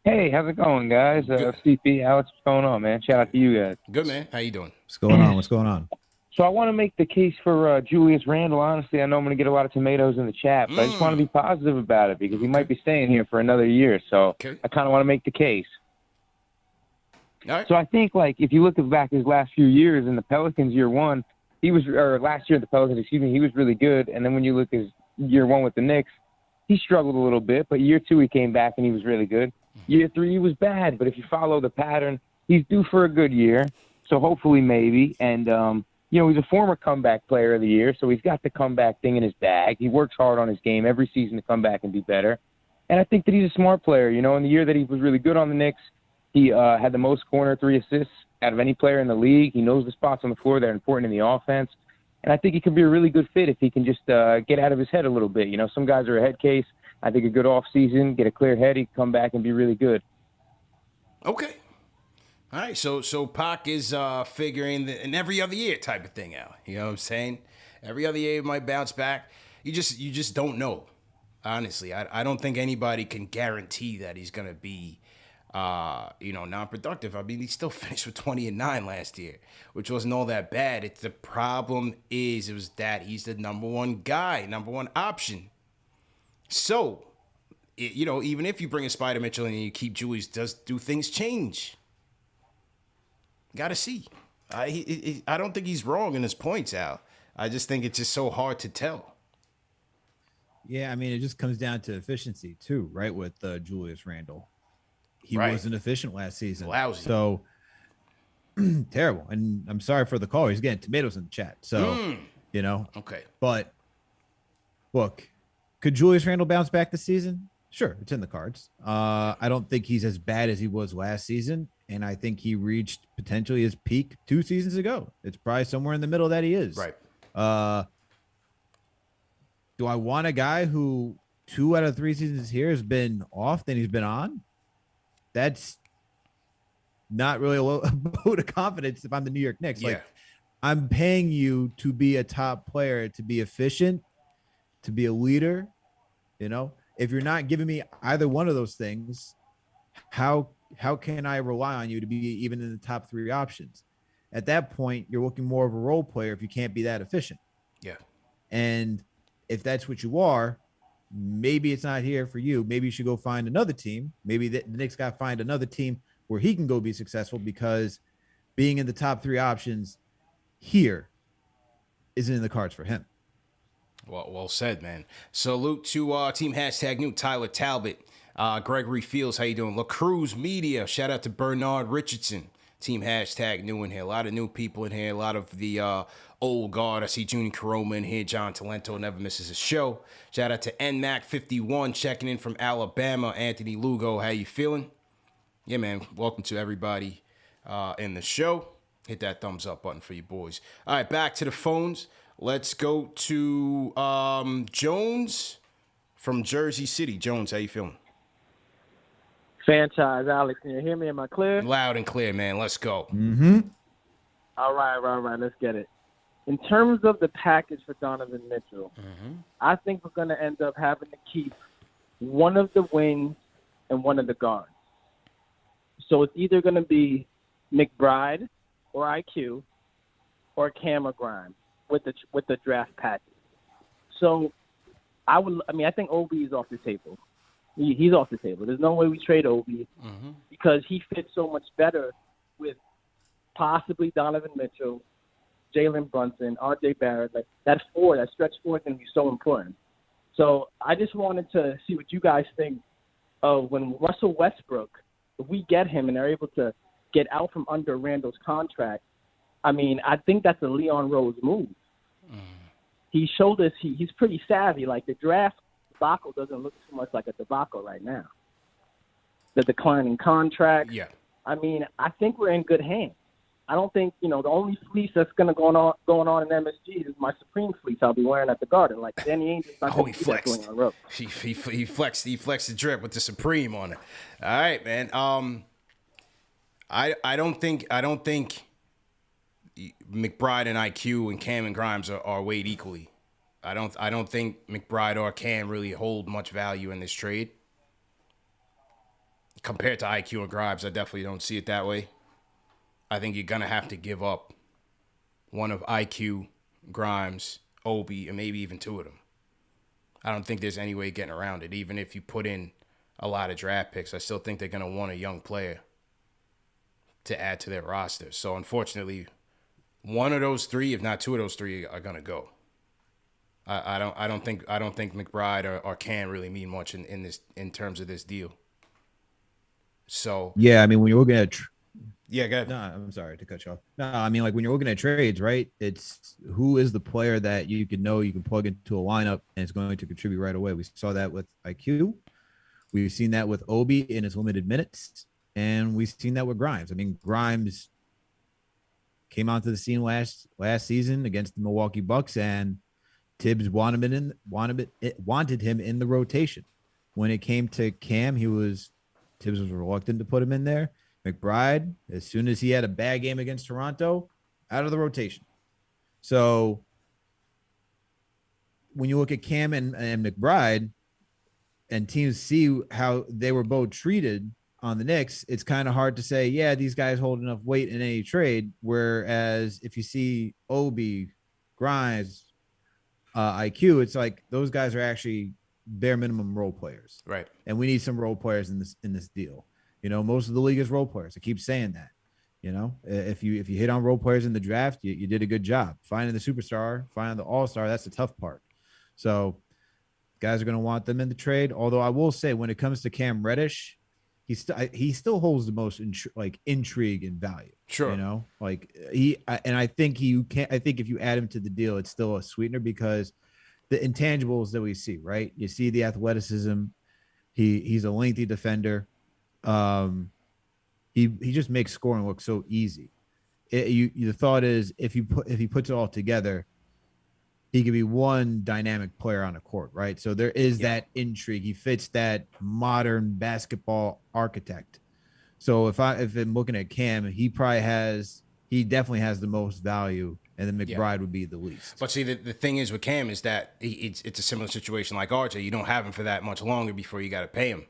Hey, how's it going, guys? CP, what's going on, man? Shout out to you guys. Good, man. How you doing? What's going on? So I want to make the case for Julius Randle. Honestly, I know I'm going to get a lot of tomatoes in the chat, but I just want to be positive about it because he might be staying here for another year. So I kind of want to make the case. All right. So I think, if you look back his last few years in the Pelicans, last year in the Pelicans, he was really good. And then when you look at his year one with the Knicks, he struggled a little bit. But year two, he came back and he was really good. Year three, he was bad. But if you follow the pattern, he's due for a good year. So hopefully maybe. And, he's a former comeback player of the year, so he's got the comeback thing in his bag. He works hard on his game every season to come back and be better. And I think that he's a smart player. In the year that he was really good on the Knicks, he had the most corner 3 assists out of any player in the league. He knows the spots on the floor that are important in the offense. And I think he could be a really good fit if he can just get out of his head a little bit. Some guys are a head case. I think a good offseason, get a clear head, he can come back and be really good. Okay. All right, so Pac is figuring an every other year type of thing out. You know what I'm saying? Every other year it might bounce back. You just don't know. Honestly, I don't think anybody can guarantee that he's gonna be, non-productive. I mean, he still finished with 20-9 last year, which wasn't all that bad. The problem is, it was that he's the number one guy, number one option. So, even if you bring a Spida Mitchell and you keep Julius, do things change? Got to see. I don't think he's wrong in his points, Al. I just think it's just so hard to tell. Yeah, I mean, it just comes down to efficiency too, right? With Julius Randle, he Right. wasn't efficient last season. Lousy. So terrible. And I'm sorry for the call. He's getting tomatoes in the chat. So, you know, Okay. But look, could Julius Randle bounce back this season? Sure, it's in the cards. I don't think he's as bad as he was last season. And I think he reached potentially his peak 2 seasons ago. It's probably somewhere in the middle that he is. Right. Do I want a guy who 2 out of 3 seasons here has been off than he's been on? That's not really a vote of confidence if I'm the New York Knicks. Yeah. Like, I'm paying you to be a top player, to be efficient, to be a leader. You know, if you're not giving me either one of those things, how can I rely on you to be even in the top 3 options? At that point, you're looking more of a role player if you can't be that efficient. Yeah. And if that's what you are, maybe it's not here for you. Maybe you should go find another team. Maybe the Knicks got to find another team where he can go be successful, because being in the top 3 options here isn't in the cards for him. Well said, man. Salute to Team #New Tyler Talbot, Gregory Fields. How you doing? La Cruz Media. Shout out to Bernard Richardson. Team #New in here. A lot of new people in here. A lot of the old guard. I see Junior Caroma in here. John Talento never misses a show. Shout out to NMAC51 checking in from Alabama. Anthony Lugo, how you feeling? Yeah, man. Welcome to everybody in the show. Hit that thumbs up button for you boys. All right, back to the phones. Let's go to Jones from Jersey City. Jones, how you feeling? Franchise, Alex, can you hear me? Am I clear? Loud and clear, man. Let's go. Mm-hmm. All right. Let's get it. In terms of the package for Donovan Mitchell, I think we're going to end up having to keep one of the wings and one of the guards. So it's either going to be McBride or IQ or Cam or Grimes with the draft package. So I think Obi is off the table. He's off the table. There's no way we trade Obi because he fits so much better with possibly Donovan Mitchell, Jalen Brunson, R.J. Barrett. Like that stretch four is going to be so important. So I just wanted to see what you guys think of when Russell Westbrook, if we get him and they're able to get out from under Randle's contract. I mean, I think that's a Leon Rose move. He showed us he's pretty savvy. Like the draft debacle doesn't look too much like a debacle right now. The declining contract. Yeah. I mean, I think we're in good hands. I don't think, the only fleece that's going on in MSG is my Supreme fleece I'll be wearing at the Garden. Like Danny Ainge is not going to do that going on road. He flexed the drip with the Supreme on it. All right, man. I don't think McBride and IQ and Cam and Grimes are weighed equally. I don't think McBride or Cam really hold much value in this trade. Compared to IQ and Grimes, I definitely don't see it that way. I think you're going to have to give up one of IQ, Grimes, Obi, and maybe even 2 of them. I don't think there's any way getting around it. Even if you put in a lot of draft picks, I still think they're going to want a young player to add to their roster. So, unfortunately, one of those 3, if not 2 of those 3, are going to go. I don't think McBride or Cam really mean much in terms of this deal. So yeah, I mean, when you're looking at go ahead. No, I'm sorry to cut you off. No, I mean, like when you're looking at trades, right? It's who is the player that you can plug into a lineup and it's going to contribute right away. We saw that with IQ. We've seen that with Obi in his limited minutes, and we've seen that with Grimes. I mean, Grimes came onto the scene last season against the Milwaukee Bucks, and Tibbs wanted him in the rotation. When it came to Cam, Tibbs was reluctant to put him in there. McBride, as soon as he had a bad game against Toronto, out of the rotation. So when you look at Cam and McBride and teams see how they were both treated on the Knicks, it's kind of hard to say, yeah, these guys hold enough weight in any trade. Whereas if you see Obi, Grimes, IQ, it's like those guys are actually bare minimum role players. Right. And we need some role players in this deal. Most of the league is role players. I keep saying that. You know, if you hit on role players in the draft, you did a good job. Finding the superstar, finding the all-star, that's the tough part. So guys are going to want them in the trade. Although I will say, when it comes to Cam Reddish, he still holds the most intrigue and value. Sure. You know, like I think if you add him to the deal, it's still a sweetener because the intangibles that we see, right? You see the athleticism. He's a lengthy defender. He just makes scoring look so easy. The thought is if he puts it all together, he could be one dynamic player on the court, right? So there is that intrigue. He fits that modern basketball architect. So if I'm looking at Cam, he definitely has the most value, and then McBride would be the least. But see, the thing is with Cam is that it's a similar situation like RJ. You don't have him for that much longer before you got to pay him.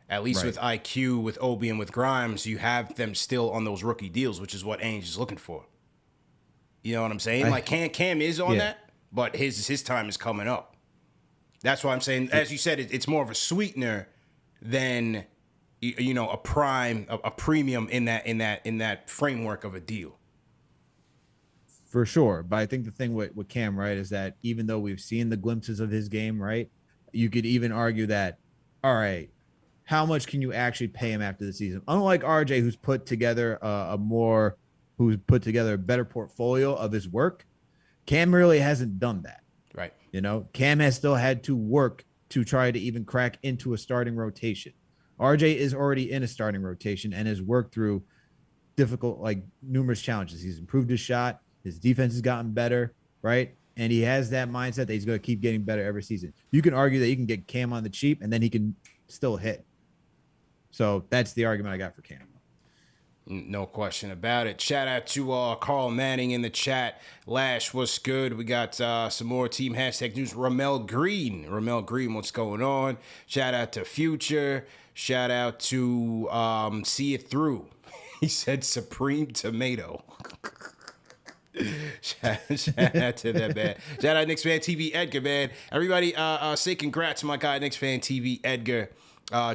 At least with IQ, with Obi, and with Grimes, you have them still on those rookie deals, which is what Ainge is looking for. You know what I'm saying? Like Cam is on that, but his time is coming up. That's why I'm saying, as you said, it's more of a sweetener than a premium in that framework of a deal. For sure. But I think the thing with Cam, right, is that even though we've seen the glimpses of his game, right, you could even argue that, all right, how much can you actually pay him after the season? Unlike RJ, who's put together a better portfolio of his work, Cam really hasn't done that. Right. You know, Cam has still had to work to try to even crack into a starting rotation. RJ is already in a starting rotation and has worked through difficult, like numerous challenges. He's improved his shot. His defense has gotten better, right? And he has that mindset that he's going to keep getting better every season. You can argue that you can get Cam on the cheap and then he can still hit. So that's the argument I got for Cam. No question about it. Shout out to Carl Manning in the chat. Lash, what's good? We got some more team hashtag news. Ramel Green, what's going on? Shout out to Future. Shout out to See It Through. He said Supreme Tomato. Shout out to that, man. Shout out KnicksFanTV Edgar, man. Everybody say congrats to my guy KnicksFanTV Edgar.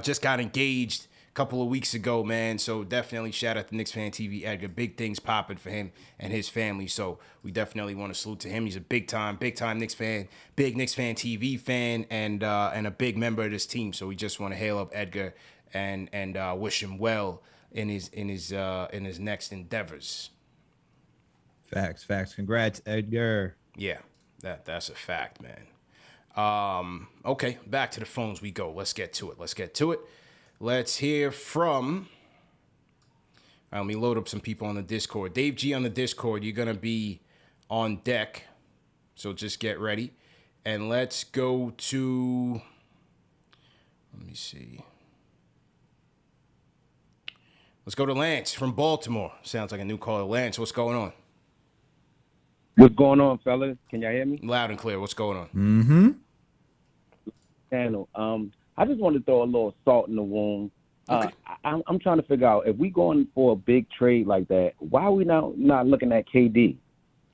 Just got engaged a couple of weeks ago, man. So definitely shout out to KnicksFanTV Edgar. Big things popping for him and his family. So we definitely want to salute to him. He's a big time Knicks fan, big KnicksFanTV fan, and a big member of this team. So we just want to hail up Edgar and wish him well in his next endeavors. Facts. Congrats, Edgar. Yeah, that's a fact, man. Okay, back to the phones we go. Let's get to it. Let's hear from... let me load up some people on the Discord. Dave G on the Discord, you're going to be on deck. So just get ready. And let's go to... Let me see. Let's go to Lance from Baltimore. Sounds like a new caller. Lance, what's going on? What's going on, fellas? Can y'all hear me? Loud and clear. What's going on? Mm-hmm. Channel. I just want to throw a little salt in the wound. Okay. I'm trying to figure out if we going for a big trade like that, why are we not looking at KD?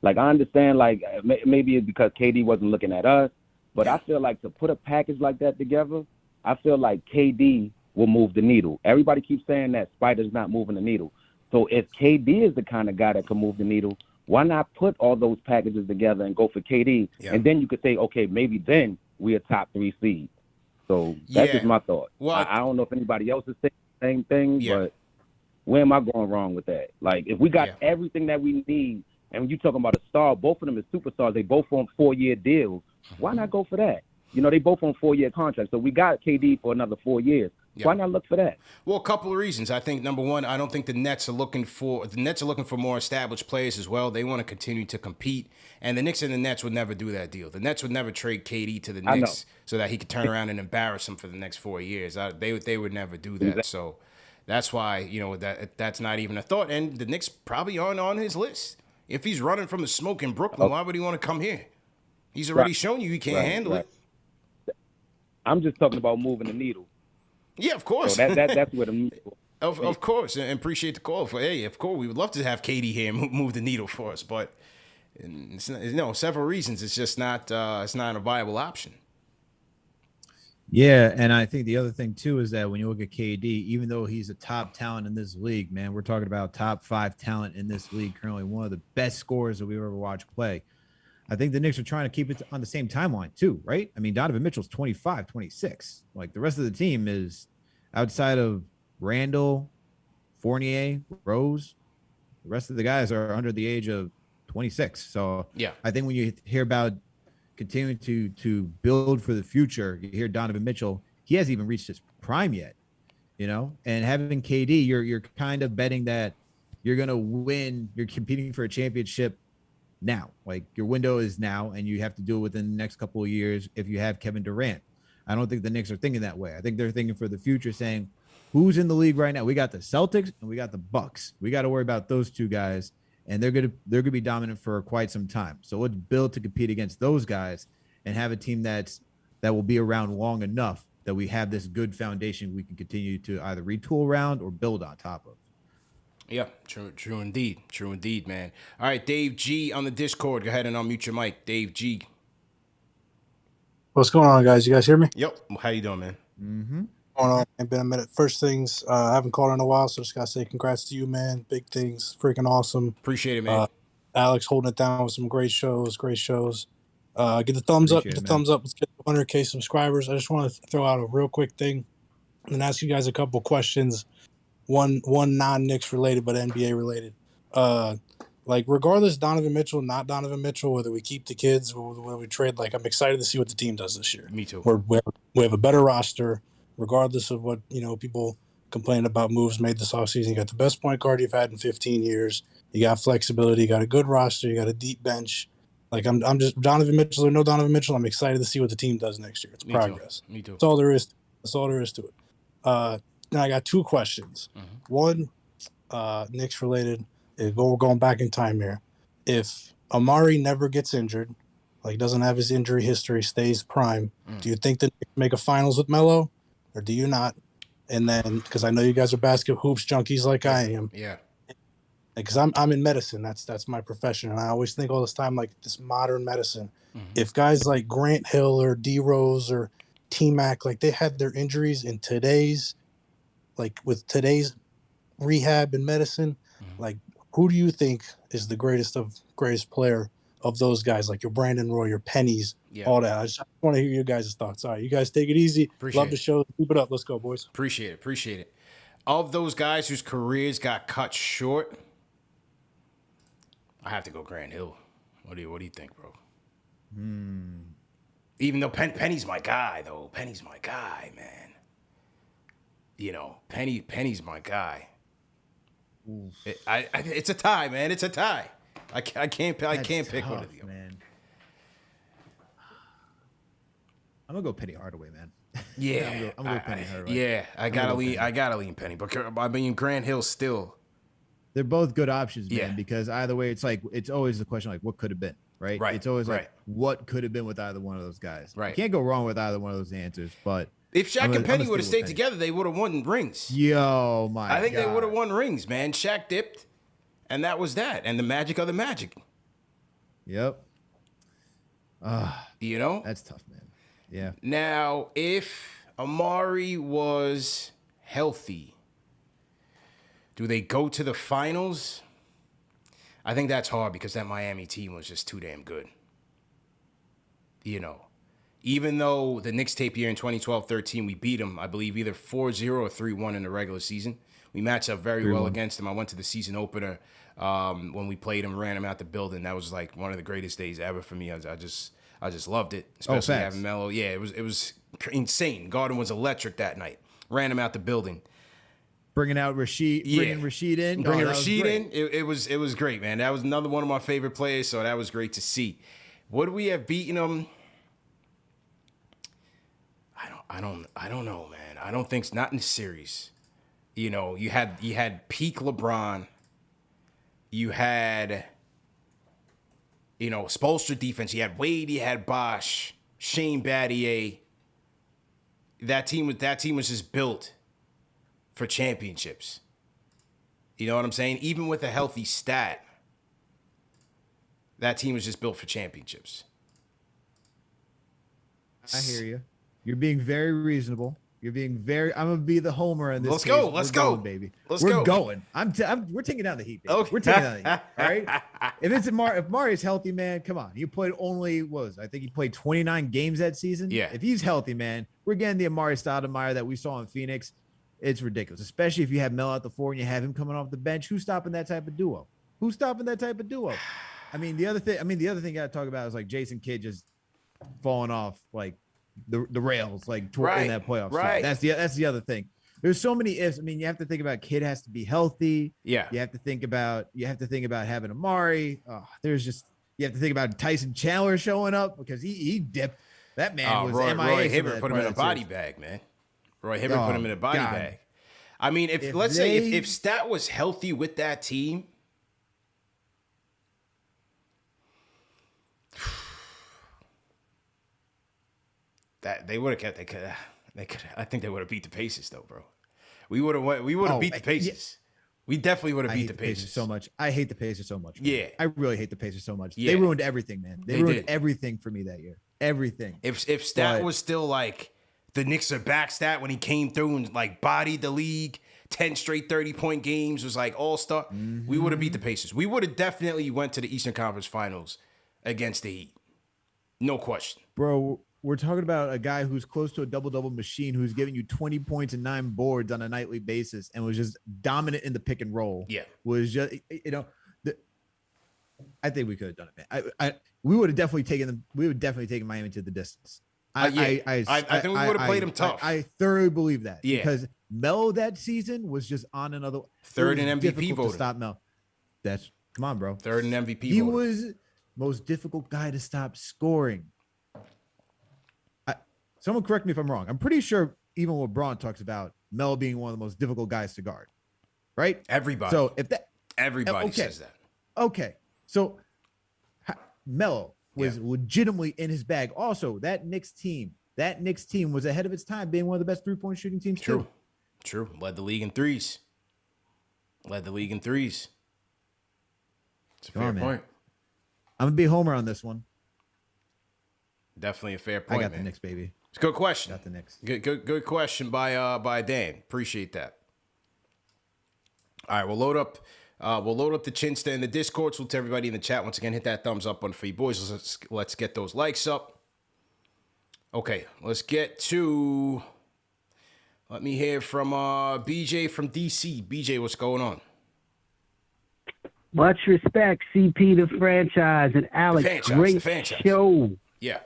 Like, I understand, like, maybe it's because KD wasn't looking at us, but I feel like to put a package like that together, I feel like KD will move the needle. Everybody keeps saying that Spida's not moving the needle. So if KD is the kind of guy that can move the needle, why not put all those packages together and go for KD? Yeah. And then you could say, okay, maybe then we're a top 3 seed. So that's just my thought. Well, I don't know if anybody else is saying the same thing, but where am I going wrong with that? Like, if we got everything that we need, and when you're talking about a star, both of them is superstars. They both on 4-year deals. Why not go for that? You know, they both on 4-year contracts. So we got KD for another 4 years. Yep. Why not look for that? Well, a couple of reasons. I think, number one, I don't think the Nets are looking for more established players as well. They want to continue to compete. And the Knicks and the Nets would never do that deal. The Nets would never trade KD to the Knicks so that he could turn around and embarrass them for the next 4 years. They would never do that. Exactly. So that's why, you know, that's not even a thought. And the Knicks probably aren't on his list. If he's running from the smoke in Brooklyn, why would he want to come here? He's already shown you he can't handle it. I'm just talking about moving the needle. Yeah, of course. So that's what I'm. Of course, and appreciate the call. Of course, we would love to have KD here and move the needle for us, but several reasons. It's just not. It's not a viable option. Yeah, and I think the other thing too is that when you look at KD, even though he's a top talent in this league, man, we're talking about top 5 talent in this league currently, one of the best scorers that we've ever watched play. I think the Knicks are trying to keep it on the same timeline too, right? I mean, Donovan Mitchell's 25, 26. Like the rest of the team is outside of Randle, Fournier, Rose. The rest of the guys are under the age of 26. So Yeah. I think when you hear about continuing to build for the future, you hear Donovan Mitchell, he hasn't even reached his prime yet, you know, and having KD, you're kind of betting that you're going to win. You're competing for a championship now, like your window is now, and you have to do it within the next couple of years. If you have Kevin Durant, I don't think the Knicks are thinking that way. I think they're thinking for the future, saying who's in the league right now. We got the Celtics and we got the Bucks. We got to worry about those two guys, and they're gonna be dominant for quite some time. So let's build to compete against those guys and have a team that will be around long enough that we have this good foundation we can continue to either retool around or build on top of. Yeah, true indeed, man. All right, Dave G on the Discord. Go ahead and unmute your mic, Dave G. What's going on, guys? You guys hear me? Yep. How you doing, man? Mm-hmm. Going on? It's been a minute. First things, I haven't called in a while, so just gotta say congrats to you, man. Big things, freaking awesome. Appreciate it, man. Alex holding it down with some great shows. Get the thumbs up. Get the thumbs up. Let's get 100K subscribers. I just want to throw out a real quick thing and ask you guys a couple questions. One non-Knicks related, but NBA related. Like regardless, Donovan Mitchell, not Donovan Mitchell, whether we keep the kids or whether we trade, like I'm excited to see what the team does this year. Me too. We have a better roster, regardless of what people complain about moves made this offseason. You got the best point guard you've had in 15 years. You got flexibility. You got a good roster. You got a deep bench. Like I'm just Donovan Mitchell or no Donovan Mitchell. I'm excited to see what the team does next year. It's progress. Me too. That's all there is. That's all there is to it. Now I got 2 questions. One, Knicks related. We're going back in time here. If Amare never gets injured, like doesn't have his injury history, stays prime, do you think that they can make a finals with Melo, or do you not? And then, because I know you guys are basket hoops junkies like I am. Yeah. Because I'm in medicine. That's my profession, and I always think all this time like this modern medicine. If guys like Grant Hill or D Rose or T Mac, like they had their injuries in today's, like with today's rehab and medicine, like who do you think is the greatest player of those guys? Like your Brandon Roy, your Pennies, all that. I just want to hear your guys' thoughts. All right, you guys take it easy. Love the show. Keep it up. Let's go, boys. Appreciate it. Of those guys whose careers got cut short, I have to go Grant Hill. What do you think, bro? Even though Penny's my guy, though. Penny's my guy, man. You know, Penny's my guy. It's a tie, man. It's a tie. I can't pick one of them. Man. I'm gonna go Penny Hardaway, man. Yeah, I'm gonna go Penny Hardaway. Yeah, I gotta lean Penny, but I mean Grant Hill still. They're both good options, man. Yeah. Because either way, it's always the question like what could have been, right? Right. It's always like what could have been with either one of those guys. Right. You can't go wrong with either one of those answers. But if Shaq and Penny would have stayed together, they would have won rings. Yo, my God. I think they would have won rings, man. Shaq dipped, and that was that. And the magic of the magic. Yep. You know? That's tough, man. Yeah. Now, if Amare was healthy, do they go to the finals? I think that's hard because that Miami team was just too damn good. You know, even though the Knicks tape year in 2012-13, we beat them, I believe, either 4-0 or 3-1 in the regular season. We matched up very well against them. I went to the season opener when we played them, ran them out the building. That was like one of the greatest days ever for me. I just loved it, especially having Melo. Yeah, it was insane. Garden was electric that night. Ran him out the building. Bringing Rashid in. Bringing Rashid in. It was great, man. That was another one of my favorite players, so that was great to see. Would we have beaten them? I don't know, man. I don't think not in the series. You know, you had peak LeBron. You had, Spoelstra defense. You had Wade. You had Bosh, Shane Battier. That team was just built for championships. You know what I'm saying? Even with a healthy stat, that team was just built for championships. I hear you. You're being very reasonable. You're being very. I'm gonna be the homer in this. Let's case. go. Let's We're go, going, baby. Let's We're go. going. We're taking down the heat, baby. Okay. We're taking down the heat. All right. If Mari's healthy, man, come on. He played I think he played 29 games that season. Yeah. If he's healthy, man, we're getting the Amare Stoudemire that we saw in Phoenix. It's ridiculous, especially if you have Mel out the 4 and you have him coming off the bench. Who's stopping that type of duo? I mean, the other thing I got to talk about is like Jason Kidd just falling off like the rails, like in that playoff. Right. That's the other thing. There's so many ifs. I mean, you have to think about Kidd has to be healthy. Yeah. You have to think about having Amare. You have to think about Tyson Chandler showing up because he dipped. That man was MIA. Roy Hibbert put him in a body bag, man. Roy Hibbert put him in a body bag. I mean, if Stat was healthy with that team, that they would have kept. They could. I think they would have beat the Pacers though, bro. We would have beat the Pacers. We definitely would have beat the Pacers so much. I hate the Pacers so much. Yeah, I really hate the Pacers so much. Yeah. They ruined everything, man. They ruined everything for me that year. Everything. If Stat was still like the Knicks are back Stat when he came through and like bodied the league, 10 straight 30-point games, was like all-star, we would have beat the Pacers. We would have definitely went to the Eastern Conference Finals against the Heat. No question. Bro, we're talking about a guy who's close to a double-double machine who's giving you 20 points and 9 boards on a nightly basis and was just dominant in the pick and roll. Yeah. Was just, I think we could have done it, man. We would have definitely taken Miami to the distance. I think we would have played them tough. I thoroughly believe that. Yeah. Because Melo that season was just on another third in MVP vote. Stop Melo. Come on, bro. Third in MVP He voter. was most difficult guy to stop scoring. Someone correct me if I'm wrong. I'm pretty sure even LeBron talks about Melo being one of the most difficult guys to guard. Right? Everybody. So everybody says that. Okay. So Melo was legitimately in his bag. Also, that Knicks team was ahead of its time, being one of the best 3-point shooting teams. True. Led the league in threes. It's a fair point. I'm gonna be a homer on this one. Definitely a fair point. I got the Knicks, baby. It's a good question. Got the Knicks. Good question by Dan. Appreciate that. All right, we'll load up the Chinsta in the Discord. So to everybody in the chat, once again, hit that thumbs up button for you boys. Let's get those likes up. Okay, let's get to. Let me hear from BJ from DC. BJ, what's going on? Much respect, CP the franchise and Alex. Great show. Yeah,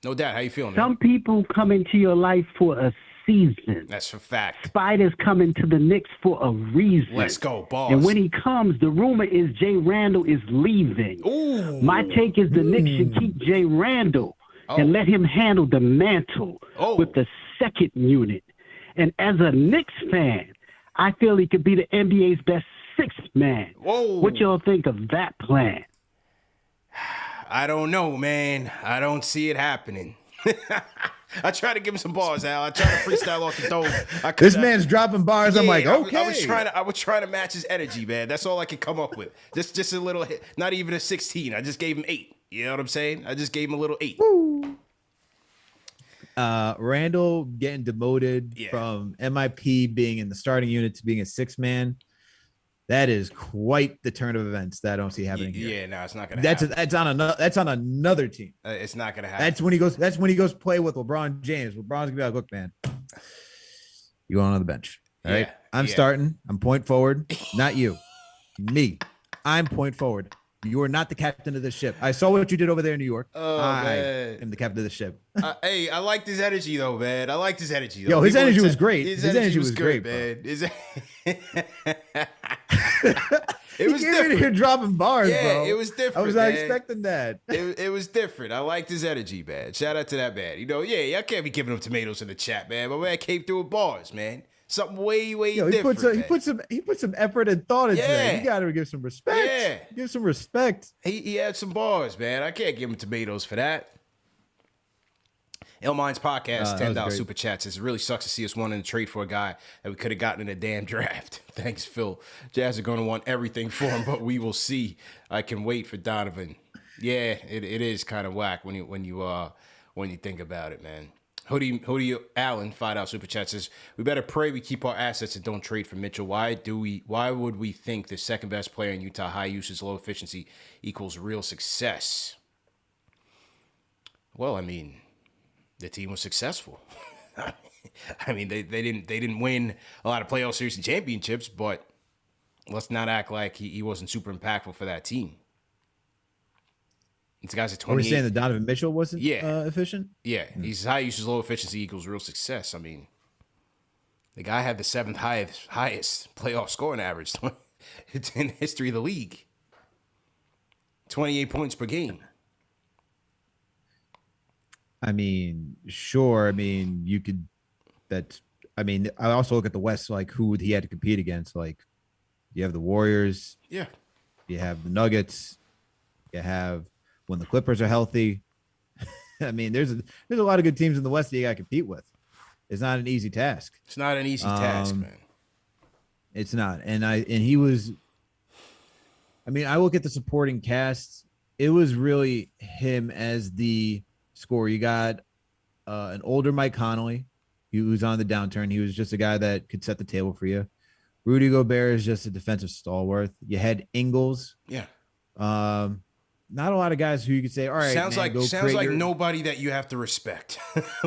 no doubt. How you feeling, Some people come into your life for a season. That's a fact. Spida's coming to the Knicks for a reason. Let's go, boss. And when he comes, the rumor is Jay Randle is leaving. Ooh. My take is the Knicks should keep Jay Randle and let him handle the mantle with the second unit. And as a Knicks fan, I feel he could be the NBA's best sixth man. Whoa. What y'all think of that plan? I don't know, man. I don't see it happening. I try to give him some bars, Al. I try to freestyle off the dome. This man's dropping bars. I'm like, okay. I was trying to match his energy, man. That's all I could come up with. Just a little hit. Not even a 16. I just gave him 8. You know what I'm saying? I just gave him a little 8. Woo. Randle getting demoted from MIP being in the starting unit to being a 6-man. That is quite the turn of events that I don't see happening here. Yeah, no, it's not gonna happen. That's on another team. It's not gonna happen. That's when he goes play with LeBron James. LeBron's gonna be like, look, man, you going on the bench. All right. I'm starting. I'm point forward. Not you. Me. I'm point forward. You are not the captain of this ship. I saw what you did over there in New York. I am the captain of the ship. Hey, I liked his energy though, man. I liked his energy. Yo, his energy was great. His energy was great, man. It was different. Here dropping bars, bro. It was different. I was not expecting that. It was different. I liked his energy, man. Shout out to that man. You know, I can't be giving him tomatoes in the chat, man. My man came through with bars, man. Something way different. He put some effort and thought into that. You got to give some respect. Yeah, give some respect. He had some bars, man. I can't give him tomatoes for that. Ill Minds Podcast, $10 super chats. It really sucks to see us wanting to trade for a guy that we could have gotten in a damn draft. Thanks, Phil. Jazz are going to want everything for him, but we will see. I can wait for Donovan. Yeah, it is kind of whack when you think about it, man. Hoodie Allen, $5 super chat says, we better pray we keep our assets and don't trade for Mitchell. Why would we think the second best player in Utah, high usage, low efficiency, equals real success? Well, I mean, the team was successful. I mean, they didn't win a lot of playoff series and championships, but let's not act like he wasn't super impactful for that team. These guys are 28. Are we saying that Donovan Mitchell wasn't efficient? Yeah, he's high usage, low efficiency equals real success. I mean, the guy had the 7th highest playoff scoring average in the history of the league. 28 points per game. I mean, sure. I mean, you could. I mean, I also look at the West, like who he had to compete against. Like, you have the Warriors. Yeah. You have the Nuggets. You have when the Clippers are healthy. I mean, there's a lot of good teams in the West that you got to compete with. It's not an easy task. It's not an easy task, man. It's not. And he was. I mean, I look at the supporting cast. It was really him as the scorer. You got an older Mike Conley, who's on the downturn. He was just a guy that could set the table for you. Rudy Gobert is just a defensive stalwart. You had Ingles. Yeah. Not a lot of guys who you could say, all right. Sounds man, like nobody that you have to respect.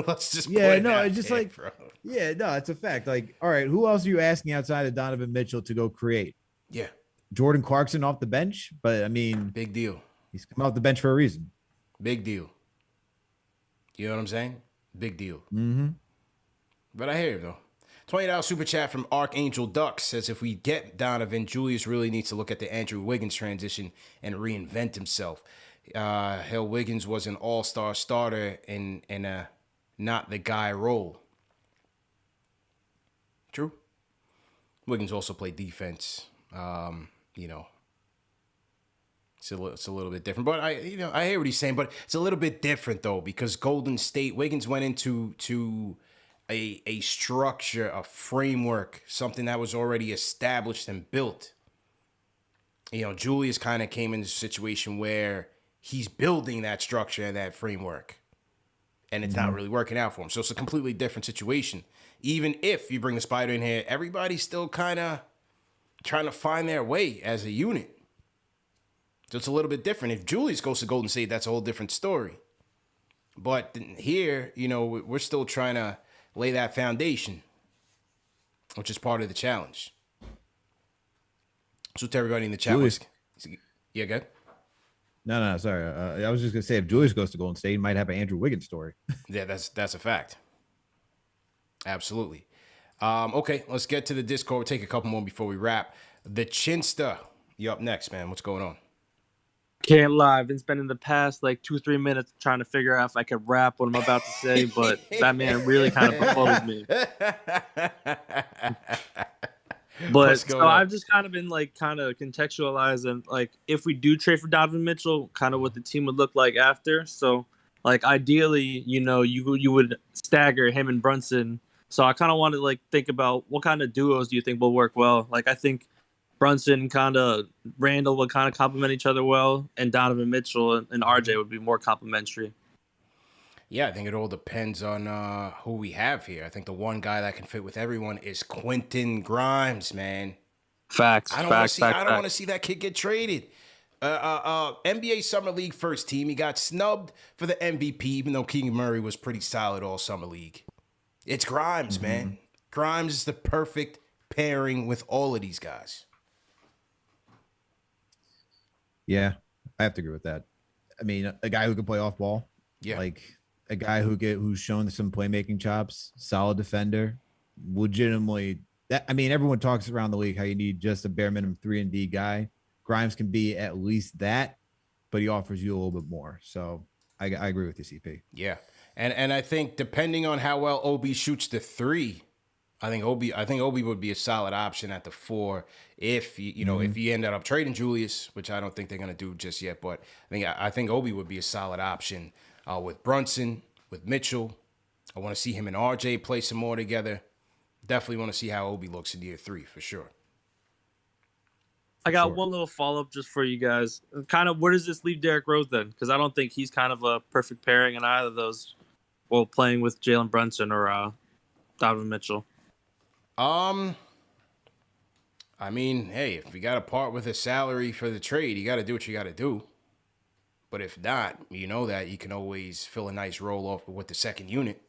Let's just yeah, put it no, out it's just there, like bro. yeah, no, it's a fact. Like, all right, who else are you asking outside of Donovan Mitchell to go create? Yeah. Jordan Clarkson off the bench, but I mean, big deal. He's come off the bench for a reason. Big deal. You know what I'm saying? Big deal. Mm-hmm. But I hear you though. $20 super chat from Archangel Duck says, if we get Donovan, Julius really needs to look at the Andrew Wiggins transition and reinvent himself. Hell, Wiggins was an all-star starter in a not the guy role. True. Wiggins also played defense. You know, it's a little bit different. But I hear what he's saying. But it's a little bit different though, because Golden State, Wiggins went into a structure, a framework, something that was already established and built. You know, Julius kind of came into a situation where he's building that structure and that framework, and it's not really working out for him. So it's a completely different situation. Even if you bring the Spida in here, everybody's still kind of trying to find their way as a unit. So it's a little bit different. If Julius goes to Golden State, that's a whole different story. But here, you know, we're still trying to lay that foundation, which is part of the challenge. So to everybody in the chat, Julius. Yeah, good. No, sorry. I was just gonna say, if Julius goes to Golden State, he might have an Andrew Wiggins story. Yeah, that's a fact. Absolutely. Okay, let's get to the Discord. We'll take a couple more before we wrap. The Chinsta, you up next, man. What's going on? Can't lie. I've been spending the past like 2-3 minutes trying to figure out if I could rap what I'm about to say, but that man really kind of befuddled me. But so I've just kind of been like kind of contextualizing like if we do trade for Donovan Mitchell, kind of what the team would look like after. So like ideally, you know, you would stagger him and Brunson. So I kind of want to like think about what kind of duos do you think will work well? Like I think Brunson Randle would kind of complement each other well, and Donovan Mitchell and RJ would be more complementary. Yeah, I think it all depends on who we have here. I think the one guy that can fit with everyone is Quentin Grimes, man. Facts. I don't want to see that kid get traded. NBA Summer League first team. He got snubbed for the MVP, even though Keegan Murray was pretty solid all Summer League. It's Grimes, man. Grimes is the perfect pairing with all of these guys. Yeah, I have to agree with that. I mean, a guy who can play off ball. Yeah. Like a guy who's shown some playmaking chops, solid defender, legitimately. I mean, everyone talks around the league how you need just a bare minimum 3-and-D guy. Grimes can be at least that, but he offers you a little bit more. So I agree with you, CP. Yeah, and I think depending on how well Obi shoots the three, I think Obi would be a solid option at the 4 if you know if you ended up trading Julius, which I don't think they're gonna do just yet. But I think Obi would be a solid option with Brunson, with Mitchell. I want to see him and RJ play some more together. Definitely want to see how Obi looks in year 3 for sure. I got one little follow-up just for you guys. Kind of, where does this leave Derrick Rose then? Because I don't think he's kind of a perfect pairing in either of those well, playing with Jalen Brunson or Donovan Mitchell? I mean, hey, if you got to part with a salary for the trade, you got to do what you got to do. But if not, you know that you can always fill a nice role off with the second unit.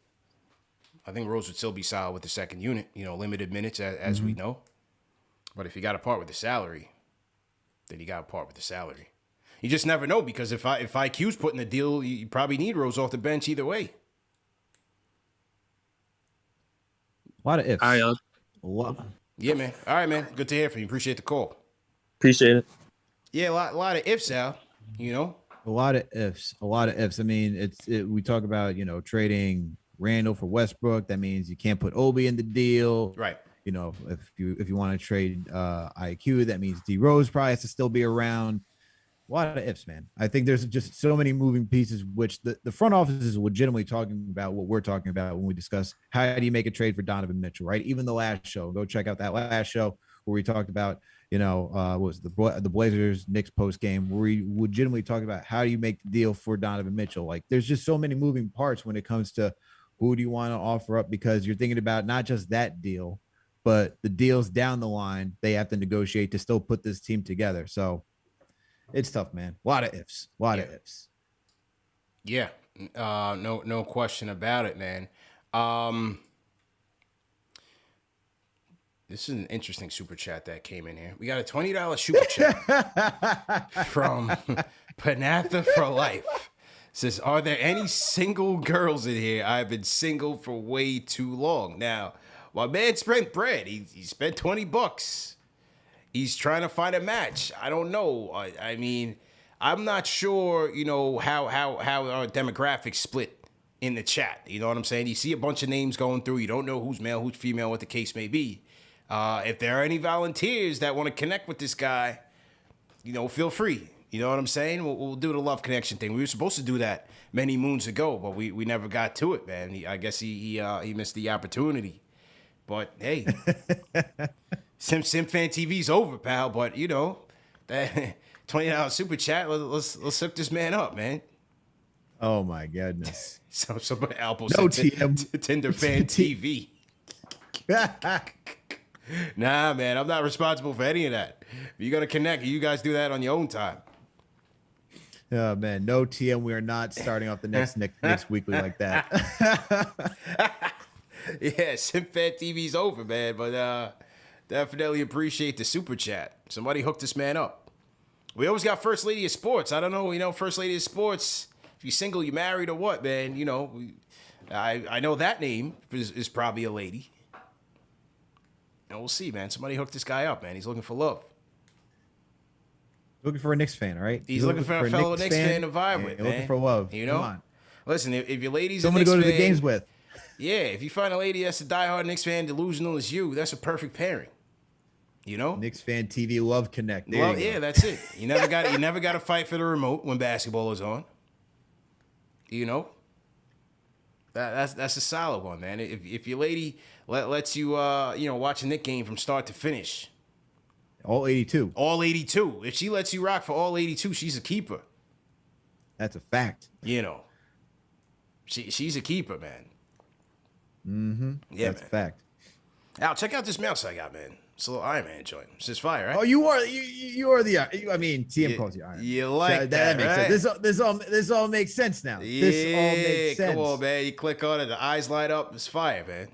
I think Rose would still be solid with the second unit, limited minutes as we know. But if you got to part with the salary, then you got to part with the salary. You just never know, because if IQ's putting the deal, you probably need Rose off the bench either way. A lot of ifs. All right, Yeah, man. All right, man. Good to hear from you. Appreciate the call. Appreciate it. Yeah, a lot of ifs, Al. A lot of ifs. I mean, we talk about, trading Randle for Westbrook. That means you can't put Obi in the deal. Right. If you want to trade IQ, that means D Rose probably has to still be around. A lot of ifs, man. I think there's just so many moving pieces, which the front office is legitimately talking about what we're talking about when we discuss how do you make a trade for Donovan Mitchell, right? Even the last show, go check out that last show where we talked about, what was the Blazers Knicks post game, where we legitimately talked about how do you make the deal for Donovan Mitchell. Like, there's just so many moving parts when it comes to who do you want to offer up, because you're thinking about not just that deal, but the deals down the line they have to negotiate to still put this team together. So it's tough, man. A lot of ifs. Yeah. No question about it, man. This is an interesting super chat that came in here. We got a $20 super chat from Panatha for Life. It says, are there any single girls in here? I've been single for way too long. Now, my man spent bread. He spent $20. He's trying to find a match. I don't know. I mean, I'm not sure, how our demographics split in the chat. You know what I'm saying? You see a bunch of names going through. You don't know who's male, who's female, what the case may be. If there are any volunteers that want to connect with this guy, feel free. You know what I'm saying? We'll do the love connection thing. We were supposed to do that many moons ago, but we never got to it, man. I guess he missed the opportunity. But hey, KFTV's over, pal. But that $20 super chat. Let's hook this man up, man. Oh my goodness. Somebody Alpo No said TM. Tinder fan TV. Nah, man, I'm not responsible for any of that. If you're gonna connect, you guys do that on your own time. Oh man, no TM. We are not starting off the next weekly like that. Yeah, KFTV's over, man. But definitely appreciate the super chat. Somebody hooked this man up. We always got First Lady of Sports. I don't know, First Lady of Sports. If you're single, you married or what, man? I know that name is probably a lady. And we'll see, man. Somebody hooked this guy up, man. He's looking for love. Looking for a Knicks fan, right? He's looking for a fellow Knicks fan to vibe with, man. Looking for love. Come on. Listen, if your lady's someone a Knicks to go to fan, the games with. Yeah, if you find a lady that's a diehard Knicks fan, delusional as you, that's a perfect pairing. KnicksFanTV love connect. Well, yeah, that's it. You never got to fight for the remote when basketball is on. That's a solid one, man. If your lady lets you watch a Knicks game from start to finish, all 82. If she lets you rock for all 82, she's a keeper. That's a fact. She's a keeper, man. Mm-hmm. Yeah, that's a fact. Al, check out this mouse I got, man. It's a little Ironman joint. It's just fire, right? Oh, you are the. I mean, TM calls you Iron. You like that makes right? sense. This all makes sense now. Yeah, this all makes sense. Come on, man. You click on it, the eyes light up. It's fire, man.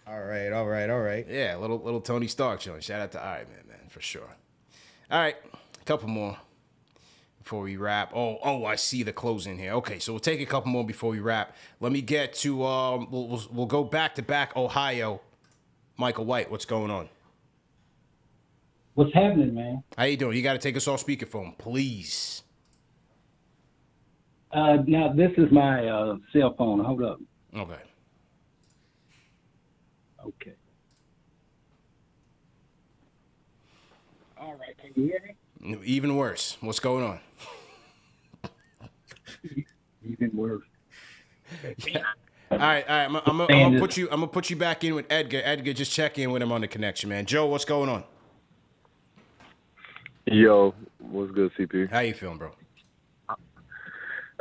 All right. Yeah, little Tony Stark joint. Shout out to Iron Man, for sure. All right, a couple more before we wrap. Oh, I see the closing here. Okay, so we'll take a couple more before we wrap. Let me get to we'll go back to back Ohio. Michael White, what's going on? What's happening, man? How you doing? You got to take us off speakerphone, please. Now this is my cell phone. Hold up. Okay. All right, can you hear me? Even worse. What's going on? Even worse. Yeah. All right. I'm gonna put you back in with Edgar. Edgar, just check in with him on the connection, man. Joe, what's going on? Yo, what's good, CP? How you feeling, bro?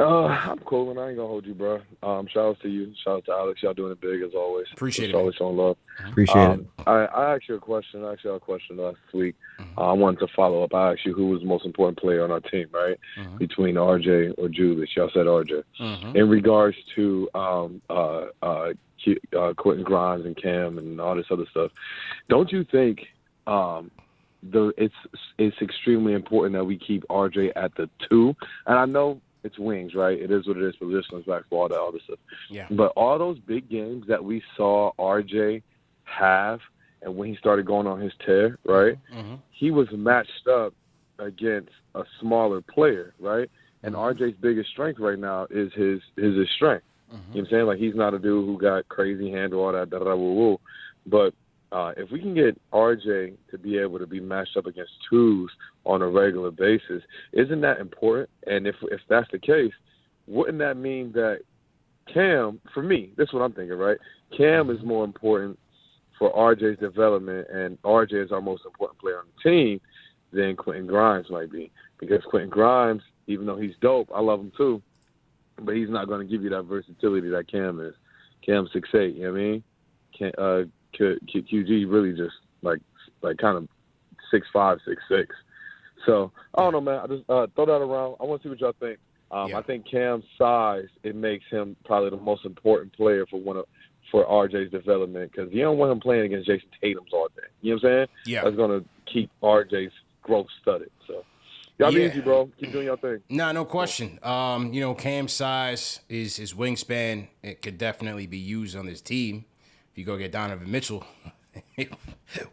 I'm cool, and I ain't gonna hold you, bro. Shout out to you. Shout out to Alex. Y'all doing it big as always. Appreciate it. Always showing love. Appreciate it. I asked you a question. I asked you a question last week. I wanted to follow up. I asked you who was the most important player on our team, right? Between RJ or Julius. Y'all said RJ. In regards to Quentin Grimes and Cam and all this other stuff, don't you think it's extremely important that we keep RJ at the 2? And I know it's wings, right? It is what it is, positionless basketball, all that other stuff. Yeah. But all those big games that we saw RJ have, and when he started going on his tear, right? He was matched up against a smaller player, right? And RJ's biggest strength right now is his strength. You know what I'm saying? Like, he's not a dude who got crazy handle, all that, da-da-woo-woo. But if we can get RJ to be able to be matched up against 2s on a regular basis, isn't that important? And if that's the case, wouldn't that mean that Cam, for me, this is what I'm thinking, right? Cam is more important for RJ's development, and RJ is our most important player on the team than Quentin Grimes might be. Because Quentin Grimes, even though he's dope, I love him too, but he's not going to give you that versatility that Cam is. Cam's 6'8", you know what I mean? QG really just like kind of 6'5", 6'6". So I don't know, man. I just throw that around. I want to see what y'all think. I think Cam's size, it makes him probably the most important player for RJ's development, because you don't want him playing against Jason Tatum's all day. You know what I'm saying? Yeah. That's going to keep RJ's growth studded. So y'all be easy, bro. Keep doing your thing. Nah, no question. Cam's size, his wingspan, it could definitely be used on this team. If you go get Donovan Mitchell, it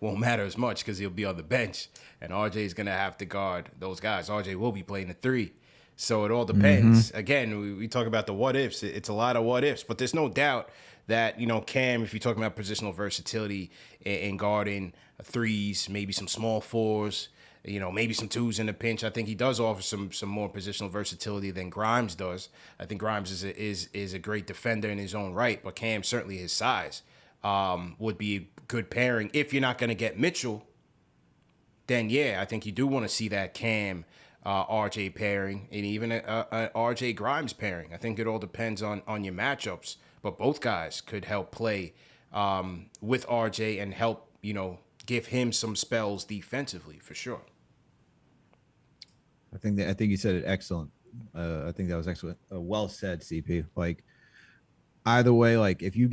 won't matter as much because he'll be on the bench, and RJ is going to have to guard those guys. RJ will be playing the 3. So it all depends. Again, we talk about the what ifs. It's a lot of what ifs, but there's no doubt that, Cam, if you're talking about positional versatility in guarding 3s, maybe some small 4s, maybe some 2s in the pinch, I think he does offer some more positional versatility than Grimes does. I think Grimes is a great defender in his own right, but Cam, certainly his size, would be a good pairing. If you're not going to get Mitchell, then I think you do want to see that Cam RJ pairing, and even a RJ Grimes pairing. I think it all depends on your matchups, but both guys could help play with RJ and help give him some spells defensively for sure. I think you said it excellent. I think that was excellent. Well said, CP. Like, either way, like if you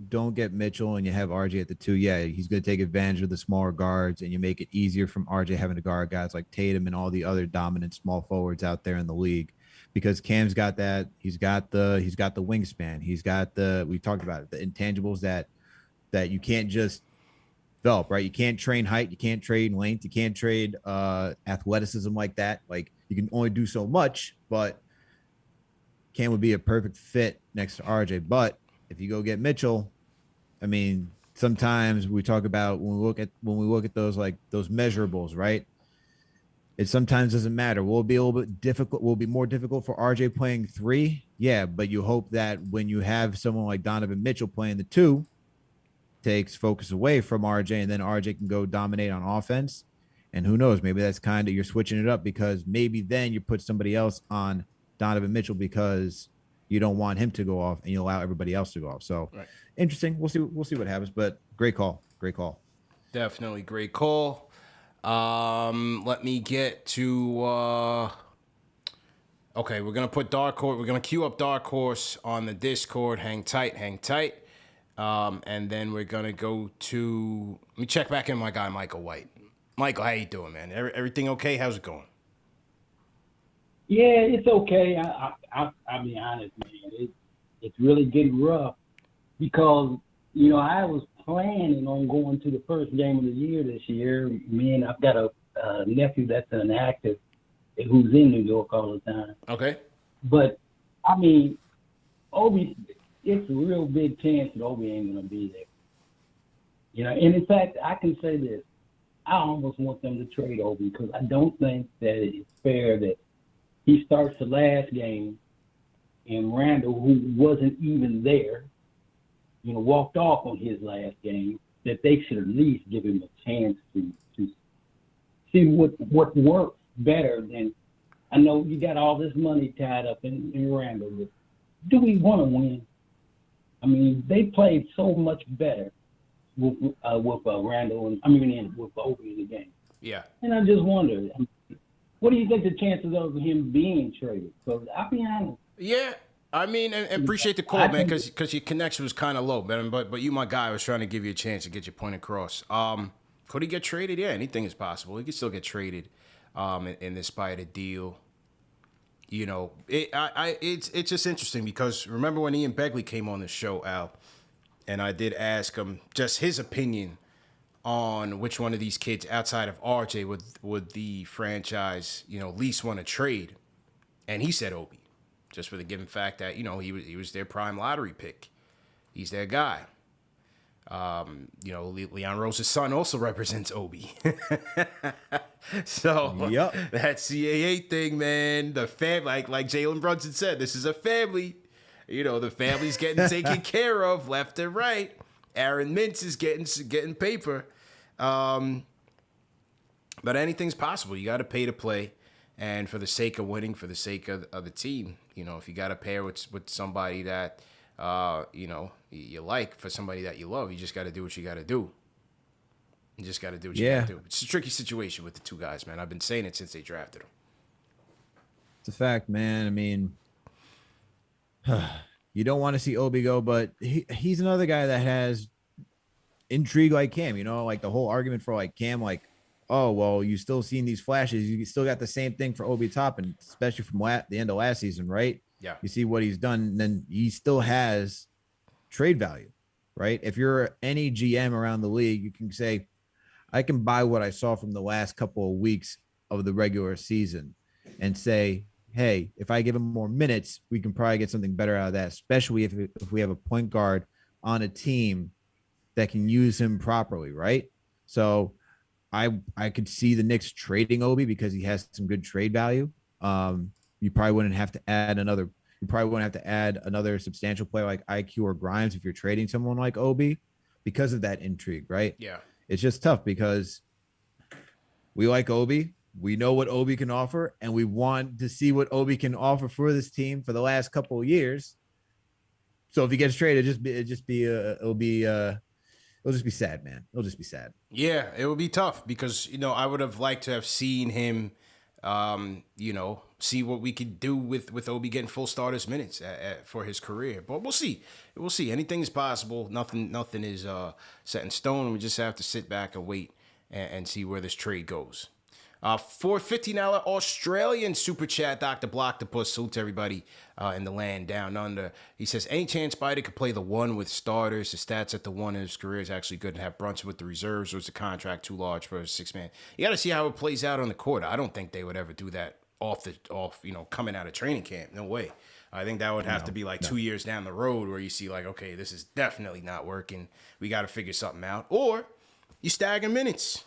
don't get Mitchell and you have RJ at the 2, he's going to take advantage of the smaller guards, and you make it easier from RJ having to guard guys like Tatum and all the other dominant small forwards out there in the league, because Cam's got that. He's got the wingspan. He's got we talked about it, the intangibles that you can't just develop, right? You can't train height. You can't trade length. You can't trade athleticism like that. Like, you can only do so much, but Cam would be a perfect fit next to RJ. But if you go get Mitchell, I mean, sometimes we talk about when we look at those measurables, right? It sometimes doesn't matter. Will it be a little bit difficult? Will it be more difficult for RJ playing 3? Yeah, but you hope that when you have someone like Donovan Mitchell playing the 2, takes focus away from RJ, and then RJ can go dominate on offense. And who knows? Maybe that's kind of, you're switching it up, because maybe then you put somebody else on Donovan Mitchell because you don't want him to go off, and you allow everybody else to go off. So Interesting. We'll see what happens, but great call. Definitely great call. Let me get to okay, we're gonna put Dark Horse, we're gonna queue up Dark Horse on the Discord. Hang tight. And then we're gonna go to, let me check back in my guy Michael White. Michael, how you doing, man? Everything okay? How's it going? Yeah, it's okay. I'll be honest, man. It's really getting rough because, I was planning on going to the first game of the year this year. I've got a nephew that's an actor who's in New York all the time. Okay. But, Obi, it's a real big chance that Obi ain't going to be there. And in fact, I can say this. I almost want them to trade Obi because I don't think that it's fair that he starts the last game and Randle, who wasn't even there, walked off on his last game, that they should at least give him a chance to see what works better than I know you got all this money tied up in Randle, but do we want to win? I mean, they played so much better with Randle and with Obi in the game. Yeah. And I just wonder, what do you think the chances of him being traded? Because I'll be honest. Yeah. I mean, and appreciate the call, man, because your connection was kind of low, man. But you, my guy, I was trying to give you a chance to get your point across. Could he get traded? Yeah, anything is possible. He could still get traded in this Spida deal. You know, it's just interesting because remember when Ian Begley came on the show, Al, and I did ask him just his opinion on which one of these kids outside of RJ would the franchise, least want to trade, and he said Obi, just for the given fact that he was their prime lottery pick, he's their guy. Leon Rose's son also represents Obi. So yep. That CAA thing, man, the family, like Jalen Brunson said, this is a family. The family's getting taken care of left and right. Aaron Mintz is getting paper. But anything's possible. You got to pay to play. And for the sake of winning, for the sake of the team, if you got to pair with somebody that, you like, for somebody that you love, you just got to do what you got to do. You just got to do what you got to do. It's a tricky situation with the two guys, man. I've been saying it since they drafted him. It's a fact, man. I mean, you don't want to see Obi go, but he's another guy that has intrigue like Cam, like the whole argument for like Cam, like, oh, well, you still seen these flashes. You still got the same thing for Obi Toppin, especially from the end of last season, right? Yeah. You see what he's done, and then he still has trade value, right? If you're any GM around the league, you can say, I can buy what I saw from the last couple of weeks of the regular season and say, hey, if I give him more minutes, we can probably get something better out of that, especially if we have a point guard on a team that can use him properly, right? So I could see the Knicks trading Obi because he has some good trade value. You probably wouldn't have to add another substantial player like IQ or Grimes if you're trading someone like Obi because of that intrigue, right? Yeah. It's just tough because we like Obi. We know what Obi can offer, and we want to see what Obi can offer for this team for the last couple of years. So if he gets traded, it'll just be sad, man. It'll just be sad. Yeah, it would be tough because, I would have liked to have seen him, see what we could do with Obi getting full starters minutes for his career. But we'll see. We'll see. Anything is possible. Nothing is set in stone. We just have to sit back and wait and see where this trade goes. For $15 Australian super chat, Dr. Blocktopus, salute to everybody in the land down under. He says, any chance Spida could play the one with starters? The stats at the one in his career is actually good, and have Brunson with the reserves, or is the contract too large for a six-man? You got to see how it plays out on the court. I don't think they would ever do that coming out of training camp. No way. I think that would have to be 2 years down the road where you see okay, this is definitely not working. We got to figure something out. Or you stagger minutes.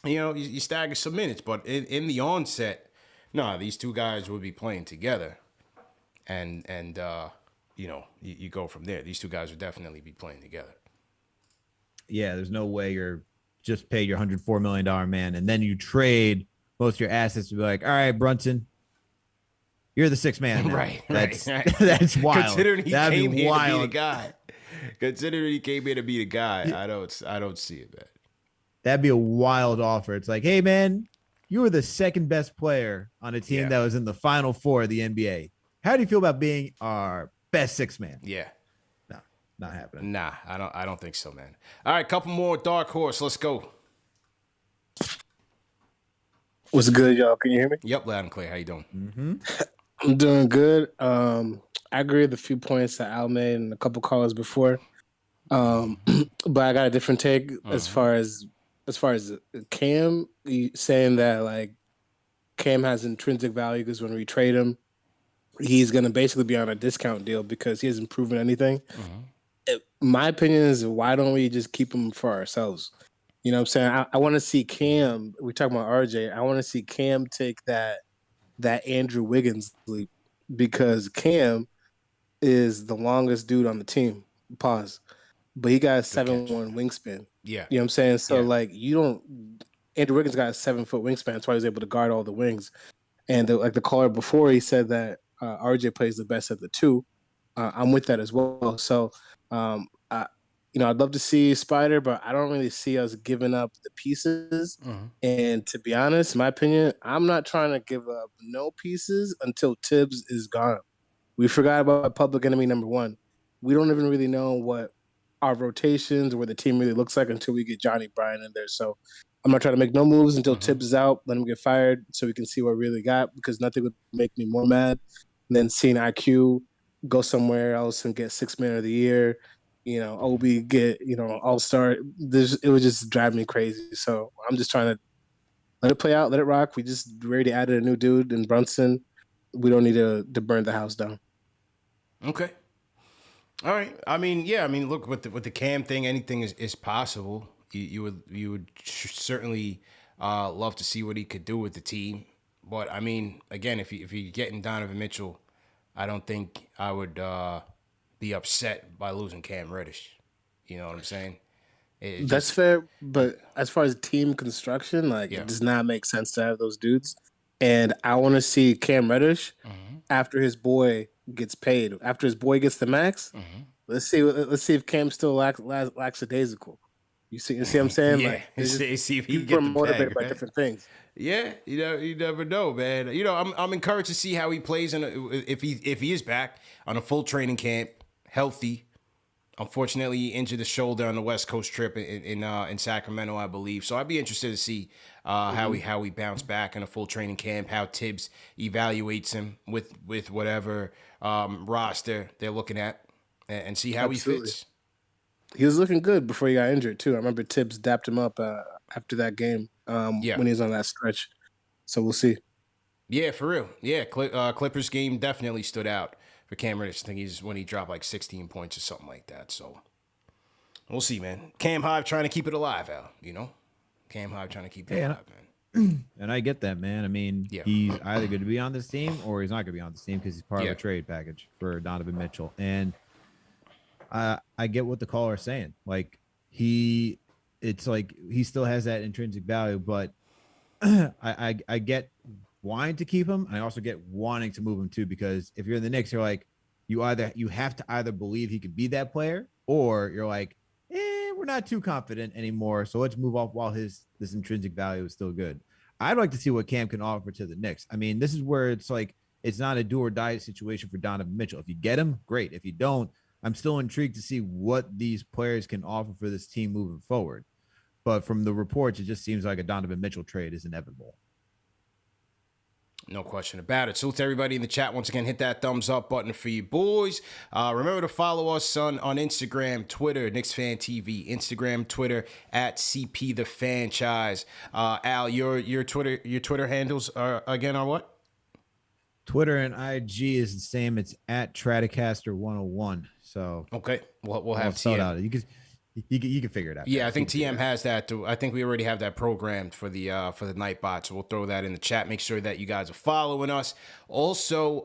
You stagger some minutes, but in the onset, these two guys would be playing together, and you go from there. These two guys would definitely be playing together. Yeah, there's no way you're just paid your $104 million man, and then you trade most of your assets to be like, all right, Brunson, you're the sixth man now. Right. That's wild. Considering he That'd came be here wild. to be the guy. Considering he came here to be the guy, I don't see it, man. That'd be a wild offer. It's like, hey, man, you were the second best player on a team that was in the Final Four of the NBA. How do you feel about being our best sixth man? Yeah. No, not happening. Nah, I don't think so, man. All right, couple more dark horse. Let's go. What's good, y'all? Can you hear me? Yep, loud and clear. How you doing? Mm-hmm. I'm doing good. I agree with a few points that Al made and a couple callers before. But I got a different take as far as Cam saying that Cam has intrinsic value because when we trade him, he's gonna basically be on a discount deal because he hasn't proven anything. My opinion is, why don't we just keep him for ourselves? You know what I'm saying? I want to see Cam. We talking about RJ. I want to see Cam take that Andrew Wiggins leap because Cam is the longest dude on the team. Pause. But he got a 7'1" wingspan. Yeah. You know what I'm saying? So Andrew Wiggins got a 7-foot wingspan. That's why he's able to guard all the wings. And the caller before, he said that RJ plays the best of the two. I'm with that as well. So, I'd love to see Spida, but I don't really see us giving up the pieces. And to be honest, in my opinion, I'm not trying to give up no pieces until Tibbs is gone. We forgot about public enemy number one. We don't even really know what our rotations or what the team really looks like until we get Johnny Bryan in there. So I'm not trying to make no moves until Tibbs is out. Let him get fired so we can see what we really got, because nothing would make me more mad than seeing IQ go somewhere else and get 6th Man of the Year. Obi get, All-Star. It would just drive me crazy. So I'm just trying to let it play out, let it rock. We just already added a new dude in Brunson. We don't need to burn the house down. Okay. All right. I mean, look, with the Cam thing, anything is possible. You would certainly love to see what he could do with the team. But I mean, again, if you're getting Donovan Mitchell, I don't think I would be upset by losing Cam Reddish. You know what I'm saying? That's fair, but as far as team construction, it does not make sense to have those dudes. And I want to see Cam Reddish after his boy gets paid, after his boy gets the max. Let's see if Cam's still lackadaisical. You see what I'm saying? Yeah. See if he can get motivated bag, by right? different things. Yeah, you never know, man. I'm encouraged to see how he plays if he is back on a full training camp, healthy. Unfortunately, he injured the shoulder on the West Coast trip in Sacramento, I believe. So I'd be interested to see how he bounced back in a full training camp, how Tibbs evaluates him with whatever roster they're looking at, and see how he fits. He was looking good before he got injured too. I remember Tibbs dapped him up after that game when he was on that stretch. So we'll see. Yeah, for real. Yeah, Clippers game definitely stood out for Cam Reddish. I think when he dropped like 16 points or something like that. So we'll see, man. Cam Hive trying to keep it alive, Al. Cam Hive trying to keep it alive, man. And I get that, man. I mean, he's either going to be on this team or he's not going to be on this team because he's part of a trade package for Donovan Mitchell. And I get what the caller is saying. It's like he still has that intrinsic value, but I get wanting to keep him. And I also get wanting to move him too, because if you're in the Knicks, you're like, you have to either believe he could be that player, or you're like, we're not too confident anymore. So let's move off while this intrinsic value is still good. I'd like to see what Cam can offer to the Knicks. I mean, this is where it's like, it's not a do or die situation for Donovan Mitchell. If you get him, great. If you don't, I'm still intrigued to see what these players can offer for this team moving forward. But from the reports, it just seems like a Donovan Mitchell trade is inevitable. No question about it. Salute to everybody in the chat. Once again, hit that thumbs up button for you boys. Remember to follow us on Instagram, Twitter, KnicksFanTV, Instagram, Twitter, at CP the Franchise. Al, your Twitter handles again are what? Twitter and IG is the same. It's at Stratocaster101. So okay, we'll have TM. You can figure it out. Yeah, I think TM has that too. I think we already have that programmed for the Nightbot, so we'll throw that in the chat. Make sure that you guys are following us. Also,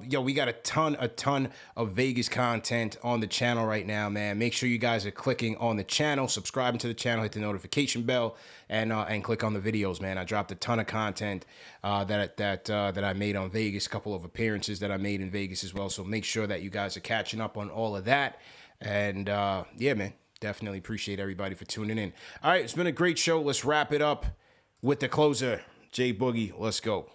we got a ton of Vegas content on the channel right now, man. Make sure you guys are clicking on the channel, subscribing to the channel, hit the notification bell, and click on the videos, man. I dropped a ton of content that I made on Vegas, a couple of appearances that I made in Vegas as well. So make sure that you guys are catching up on all of that. And man. Definitely appreciate everybody for tuning in. All right, it's been a great show. Let's wrap it up with the closer, Jay Boogie. Let's go.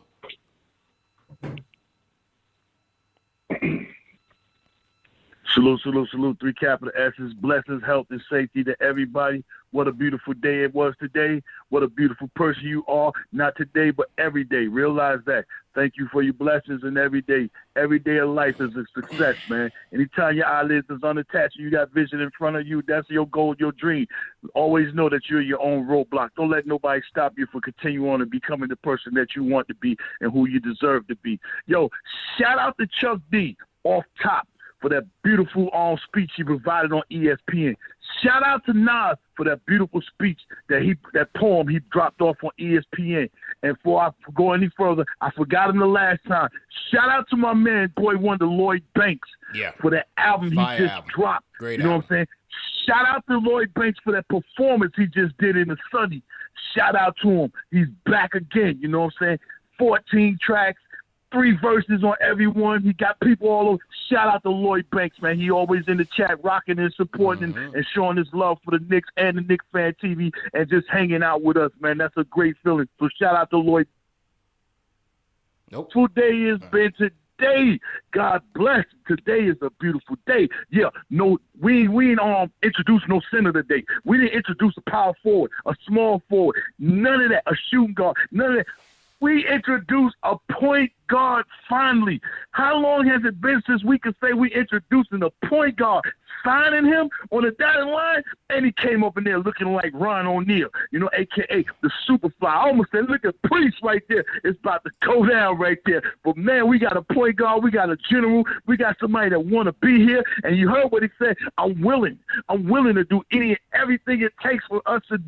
Salute, salute, salute. 3 capital S's. Blessings, health, and safety to everybody. What a beautiful day it was today. What a beautiful person you are. Not today, but every day. Realize that. Thank you for your blessings and every day. Every day of life is a success, man. Anytime your eyelids is unattached, you got vision in front of you, that's your goal, your dream. Always know that you're your own roadblock. Don't let nobody stop you from continuing on and becoming the person that you want to be and who you deserve to be. Yo, shout out to Chuck D off top for that beautiful speech he provided on ESPN. Shout out to Nas for that beautiful speech that poem he dropped off on ESPN. And before I go any further, I forgot him the last time. Shout out to my man, Boy Wonder, Lloyd Banks, for that album he just dropped. Great you know what I'm saying? Shout out to Lloyd Banks for that performance he just did in the Sunny. Shout out to him. He's back again. You know what I'm saying? 14 tracks, 3 verses on every one. He got people all over. Shout out to Lloyd Banks, man. He always in the chat, rocking and supporting and showing his love for the Knicks and the KnicksFanTV and just hanging out with us, man. That's a great feeling. So shout out to Lloyd. Today has been today. God bless. Today is a beautiful day. Yeah, no, we ain't introduced no center today. We didn't introduce a power forward, a small forward, none of that, a shooting guard, none of that. We introduced a point guard finally. How long has it been since we could say we introducing a point guard? Signing him on the dotted line, and he came up in there looking like Ron O'Neal, a.k.a. the Superfly. I almost said, look at Priest right there. It's about to go down right there. But, man, we got a point guard. We got a general. We got somebody that want to be here. And you heard what he said. I'm willing to do everything it takes for us to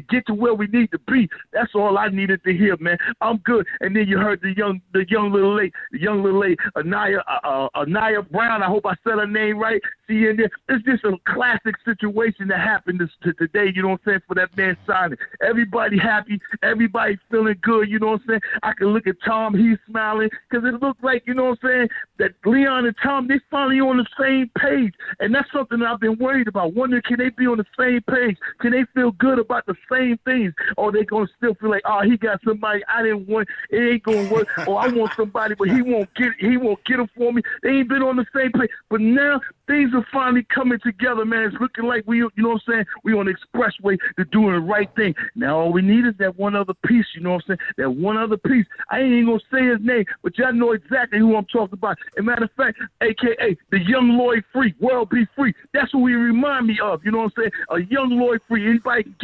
get to where we need to be. That's all I needed to hear, man. I'm good. And then you heard the young little lady, Anaya Brown. I hope I said her name right. See, and it's just a classic situation that happened today, you know what I'm saying, for that man signing. Everybody happy, everybody feeling good, you know what I'm saying. I can look at Tom, he's smiling, because it looks like, you know what I'm saying, that Leon and Tom, they finally on the same page. And that's something that I've been worried about, wondering, can they be on the same page? Can they feel good about the same things? Or they going to still feel like, oh, he got somebody I didn't want, it ain't going to work. Or I want somebody, but he won't get it for me. They ain't been on the same page. But now things are finally coming together, man. It's looking like we, you know what I'm saying, we on the expressway to doing the right thing. Now all we need is that one other piece, you know what I'm saying, that one other piece. I ain't even going to say his name, but y'all know exactly who I'm talking about. As a matter of fact, a.k.a. the young Lloyd Free, World Be Free. That's what we remind me of, you know what I'm saying, a young Lloyd Free. Anybody can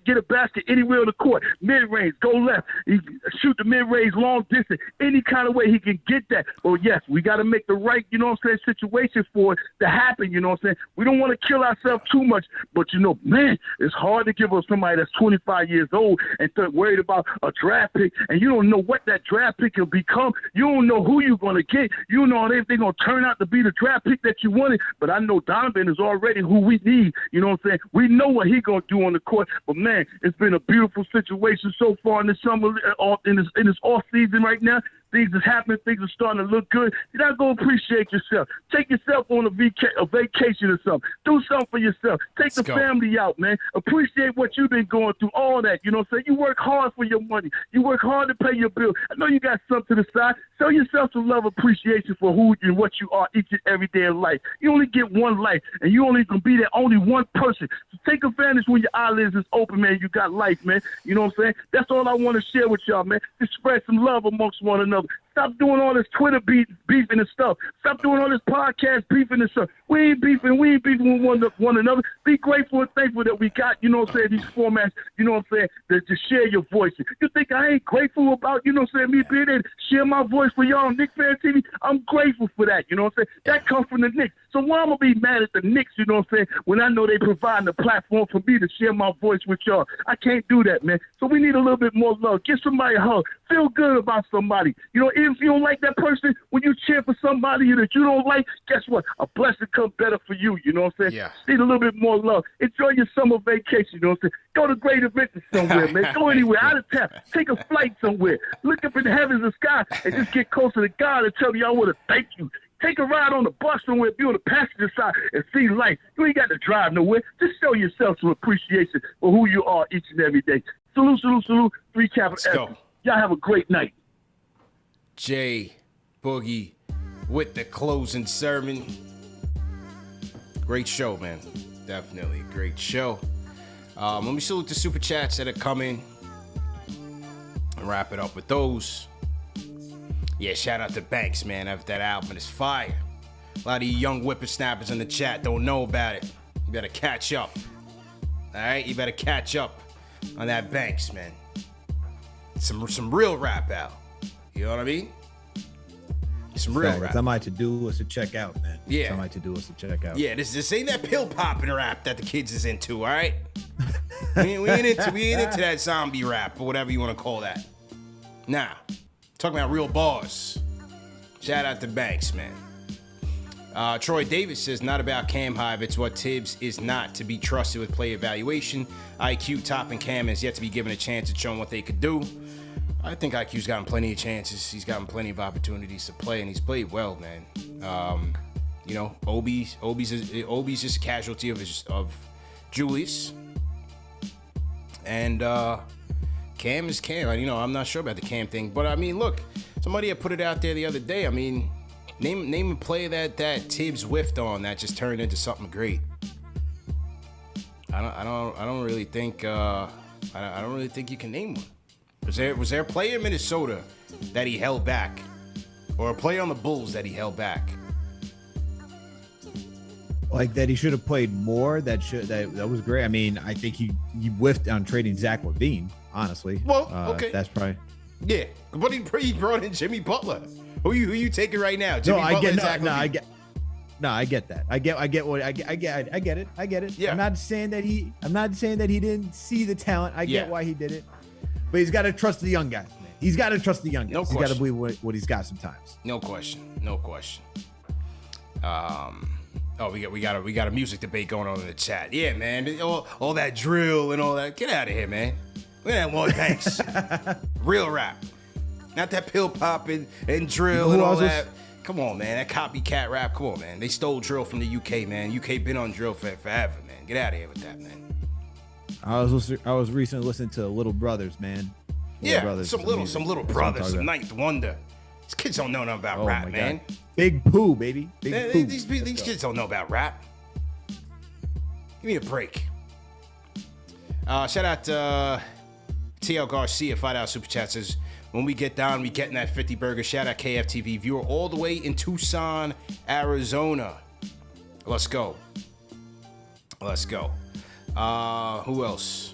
get a basket anywhere on the court, mid-range, go left, he shoot the mid-range, long distance, any kind of way he can get that. Well, yes, we got to make the right, you know what I'm saying, situation for it to happen, you know what I'm saying. We don't want to kill ourselves too much, but, man, it's hard to give up somebody that's 25 years old and worried about a draft pick, and you don't know what that draft pick will become. You don't know who you're going to get. You don't know if they're going to turn out to be the draft pick that you wanted, but I know Donovan is already who we need, you know what I'm saying. We know what he's going to do on the court, but, man, it's been a beautiful situation so far in this summer, in this off season right now. Things is happening. Things are starting to look good. You're not going to appreciate yourself. Take yourself on a vacation or something. Do something for yourself. Take the family out, man. Appreciate what you've been going through, all that. You know what I'm saying? You work hard for your money. You work hard to pay your bills. I know you got something to the side. Show yourself some love, appreciation for who and what you are each and every day in life. You only get one life, and you only can be that only one person. So take advantage when your eyelids is open, man. You got life, man. You know what I'm saying? That's all I want to share with y'all, man. Just spread some love amongst one another. Stop doing all this Twitter beefing and stuff. Stop doing all this podcast beefing and stuff. We ain't beefing with one another. Be grateful and thankful that we got, you know what I'm saying, these formats, you know what I'm saying, to share your voices. You think I ain't grateful about, you know what I'm saying, me being able to share my voice for y'all on KnicksFanTV? I'm grateful for that, you know what I'm saying? That comes from the Knicks. So why am I be mad at the Knicks, you know what I'm saying, when I know they provide the platform for me to share my voice with y'all? I can't do that, man. So we need a little bit more love. Give somebody a hug. Feel good about somebody. You know, if you don't like that person, when you cheer for somebody that you don't like, guess what? A blessing comes better for you, you know what I'm saying? Yeah. Need a little bit more love. Enjoy your summer vacation, you know what I'm saying? Go to Great Adventures somewhere, man. Go anywhere, out of town. Take a flight somewhere. Look up in the heavens and sky and just get closer to God and tell me I want to thank you. Take a ride on the bus somewhere, be on the passenger side, and see life. You ain't got to drive nowhere. Just show yourself some appreciation for who you are each and every day. Salute, salute, salute. 3 capital S. Y'all have a great night. Jay Boogie with the closing sermon. Great show, man. Definitely a great show. Let me salute the super chats that are coming and wrap it up with those. Yeah, shout out to Banks, man. After that album is fire. A lot of you young whippersnappers in the chat don't know about it. You better catch up. All right, you better catch up on that Banks, man. Some real rap out. You know what I mean? Some real rap. Somebody to do us to check out, man. Yeah. Somebody to do us to check out. Yeah, this ain't that pill popping rap that the kids is into, all right? we ain't into that zombie rap or whatever you want to call that. Nah. Talking about real bars. Shout out to Banks, man. Troy Davis says, not about Cam Hive. It's what Tibbs is not to be trusted with play evaluation. IQ topping Cam has yet to be given a chance at showing what they could do. I think IQ's gotten plenty of chances. He's gotten plenty of opportunities to play, and he's played well, man. You know, Obi's just a casualty of Julius, and Cam is Cam. You know, I'm not sure about the Cam thing, but I mean, look, somebody had put it out there the other day. I mean, name a player that Tibbs whiffed on that just turned into something great. I don't really think I don't really think you can name one. Was there a player in Minnesota that he held back, or a player on the Bulls that he held back? Like that he should have played more. That was great. I mean, I think he whiffed on trading Zach LaVine. Honestly, well, okay, that's probably but he brought in Jimmy Butler. Who you taking right now? Jimmy Butler, I get that. I get it. Yeah. I'm not saying that he didn't see the talent. I get why he did it, but he's got to trust the young guys, man. He's got to trust the young guys. No he's got to believe what he's got sometimes. No question. We got a music debate going on in the chat. Yeah, man. All that drill and all that. Get out of here, man. Look at that Lloyd Banks. Real rap. Not that pill popping and drill and all that. Come on, man. That copycat rap. Come on, man. They stole drill from the UK, man. UK been on drill forever, man. Get out of here with that, man. I was recently listening to Little Brothers, man. Some little brothers, some Ninth Wonder. These kids don't know nothing about rap, man. God. Big Pooh, baby. Pooh. These kids don't know about rap. Give me a break. Shout out to TL Garcia, $5 Super Chat says, when we get down, we getting that 50 burger. Shout out KFTV viewer all the way in Tucson, Arizona. Let's go. Who else?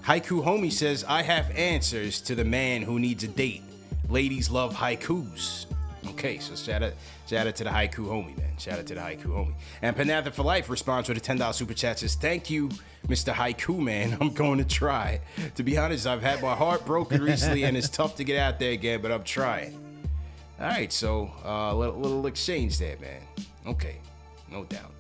Haiku Homie says, I have answers to the man who needs a date. Ladies love haikus. Okay, so shout out to the Haiku Homie, man. Shout out to the Haiku Homie. And Panatha for Life responds with a $10 Super Chat says, thank you, Mr. Haiku, man. I'm going to try. To be honest, I've had my heart broken recently, and it's tough to get out there again, but I'm trying. All right, so little exchange there, man. Okay, no doubt.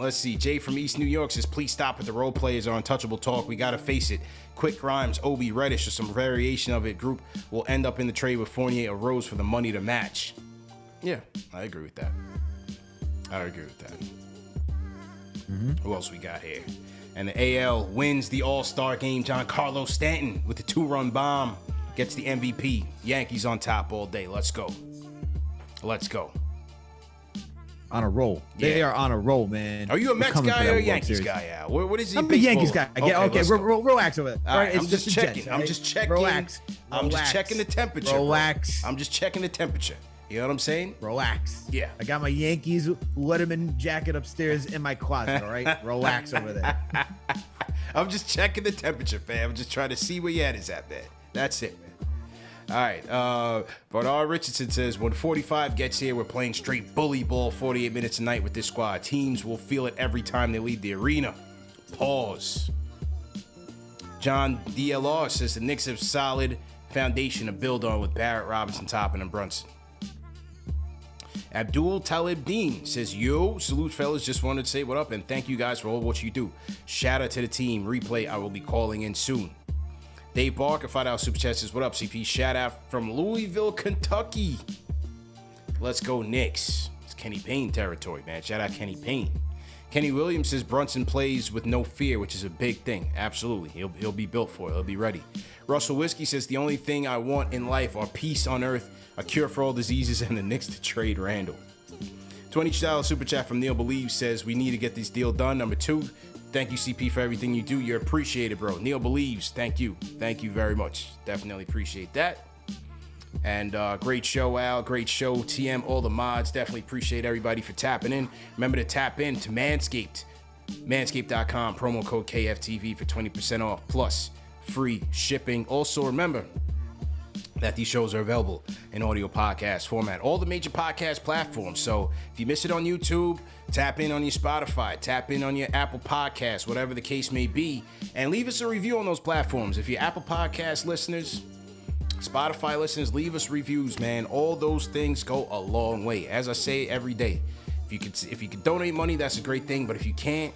Let's see. Jay from East New York says, please stop with the role players or untouchable talk. We got to face it. Quick Grimes, Obi, Reddish, or some variation of it group will end up in the trade with Fournier or Rose for the money to match. Yeah, I agree with that. Mm-hmm. Who else we got here? And the AL wins the All-Star game. Giancarlo Stanton with the 2-run bomb gets the MVP. Yankees on top all day. Let's go. On a roll. They are on a roll, man. Are you a Mets guy or a Yankees guy, Al? What is he? I'm a Yankees guy. Okay, relax over there. All right, I'm just checking. Relax. I'm just checking the temperature. Relax. Bro. I'm just checking the temperature. You know what I'm saying? Relax. Yeah. I got my Yankees Letterman jacket upstairs in my closet, all right? Relax over there. I'm just checking the temperature, fam. I'm just trying to see where your head is at, man. That's it, man. All right. Bernard Richardson says, when 45 gets here, we're playing straight bully ball 48 minutes a night with this squad. Teams will feel it every time they leave the arena. Pause. John DLR says the Knicks have solid foundation to build on with Barrett, Robinson, Toppin, and Brunson. Abdul Talib Dean says, yo, salute fellas, just wanted to say what up and thank you guys for all what you do. Shout out to the team. Replay, I will be calling in soon. Dave Barker, $5 Super Chat says, what up, CP? Shout out from Louisville, Kentucky. Let's go, Knicks. It's Kenny Payne territory, man. Shout out Kenny Payne. Kenny Williams says Brunson plays with no fear, which is a big thing. Absolutely. He'll be built for it. He'll be ready. Russell Whiskey says, the only thing I want in life are peace on earth, a cure for all diseases, and the Knicks to trade Randle. $20 Super Chat from Neil Believes says, we need to get this deal done. Number 2, thank you, CP, for everything you do. You're appreciated, bro. Neil Believes, thank you. Thank you very much. Definitely appreciate that. And great show, Al. Great show, TM, all the mods. Definitely appreciate everybody for tapping in. Remember to tap in to Manscaped. Manscaped.com, promo code KFTV for 20% off, plus free shipping. Also, remember that these shows are available in audio podcast format. All the major podcast platforms. So if you miss it on YouTube, tap in on your Spotify, tap in on your Apple Podcasts, whatever the case may be, and leave us a review on those platforms. If you're Apple Podcast listeners, Spotify listeners, leave us reviews, man. All those things go a long way. As I say every day, if you could donate money, that's a great thing. But if you can't,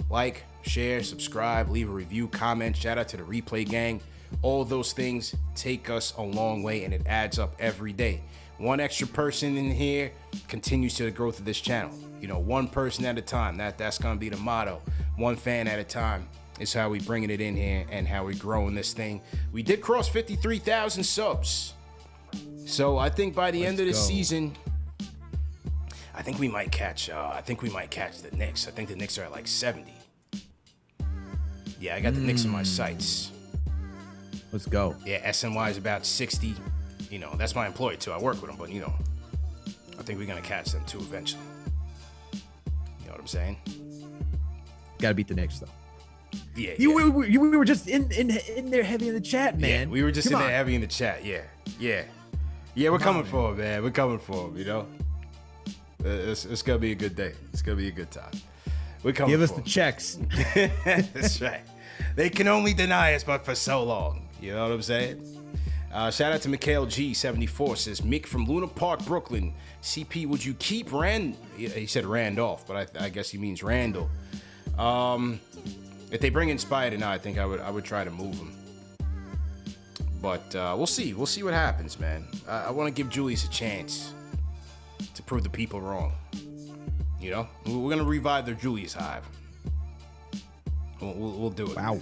like, share, subscribe, leave a review, comment. Shout out to the Replay Gang. All of those things take us a long way, and it adds up every day. One extra person in here continues to the growth of this channel. You know, one person at a time. That's gonna be the motto. One fan at a time is how we bringing it in here and how we growing this thing. We did cross 53,000 subs. So I think by the end of the season, I think we might catch the Knicks. I think the Knicks are at like 70. Yeah, I got the Knicks in my sights. Let's go. Yeah, SNY is about 60. You know, that's my employee too. I work with them, but you know, I think we're gonna catch them too eventually. You know what I'm saying? Got to beat the Knicks though. Yeah. We were just in there heavy in the chat, man. Yeah, we were just Come in on. there heavy in the chat. Yeah. We're coming for it, man. We're coming for it. You know, it's gonna be a good day. It's gonna be a good time. We're coming. Give us for the it. checks. That's right. They can only deny us, but for so long. You know what I'm saying? Shout out to Mikhail G74 says Mick from Luna Park, Brooklyn. CP, would you keep he said Randolph, but I guess he means Randle. If they bring in Spida now, I think I would try to move him. But we'll see. We'll see what happens, man. I want to give Julius a chance to prove the people wrong. You know, we're gonna revive the Julius hive. We'll do it. Wow.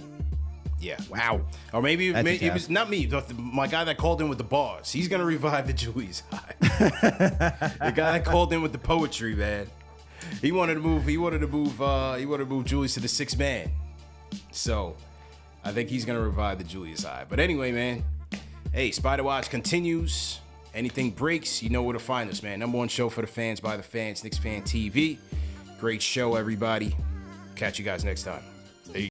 Yeah. Wow. Or maybe That's it was not me. My guy that called in with the bars. He's gonna revive the Julius hive. The guy that called in with the poetry, man. He wanted to move Julius to the 6th man. So I think he's gonna revive the Julius hive. But anyway, man. Hey, Spider Watch continues. Anything breaks, you know where to find us, man. #1 show for the fans by the fans, KnicksFanTV. Great show, everybody. Catch you guys next time.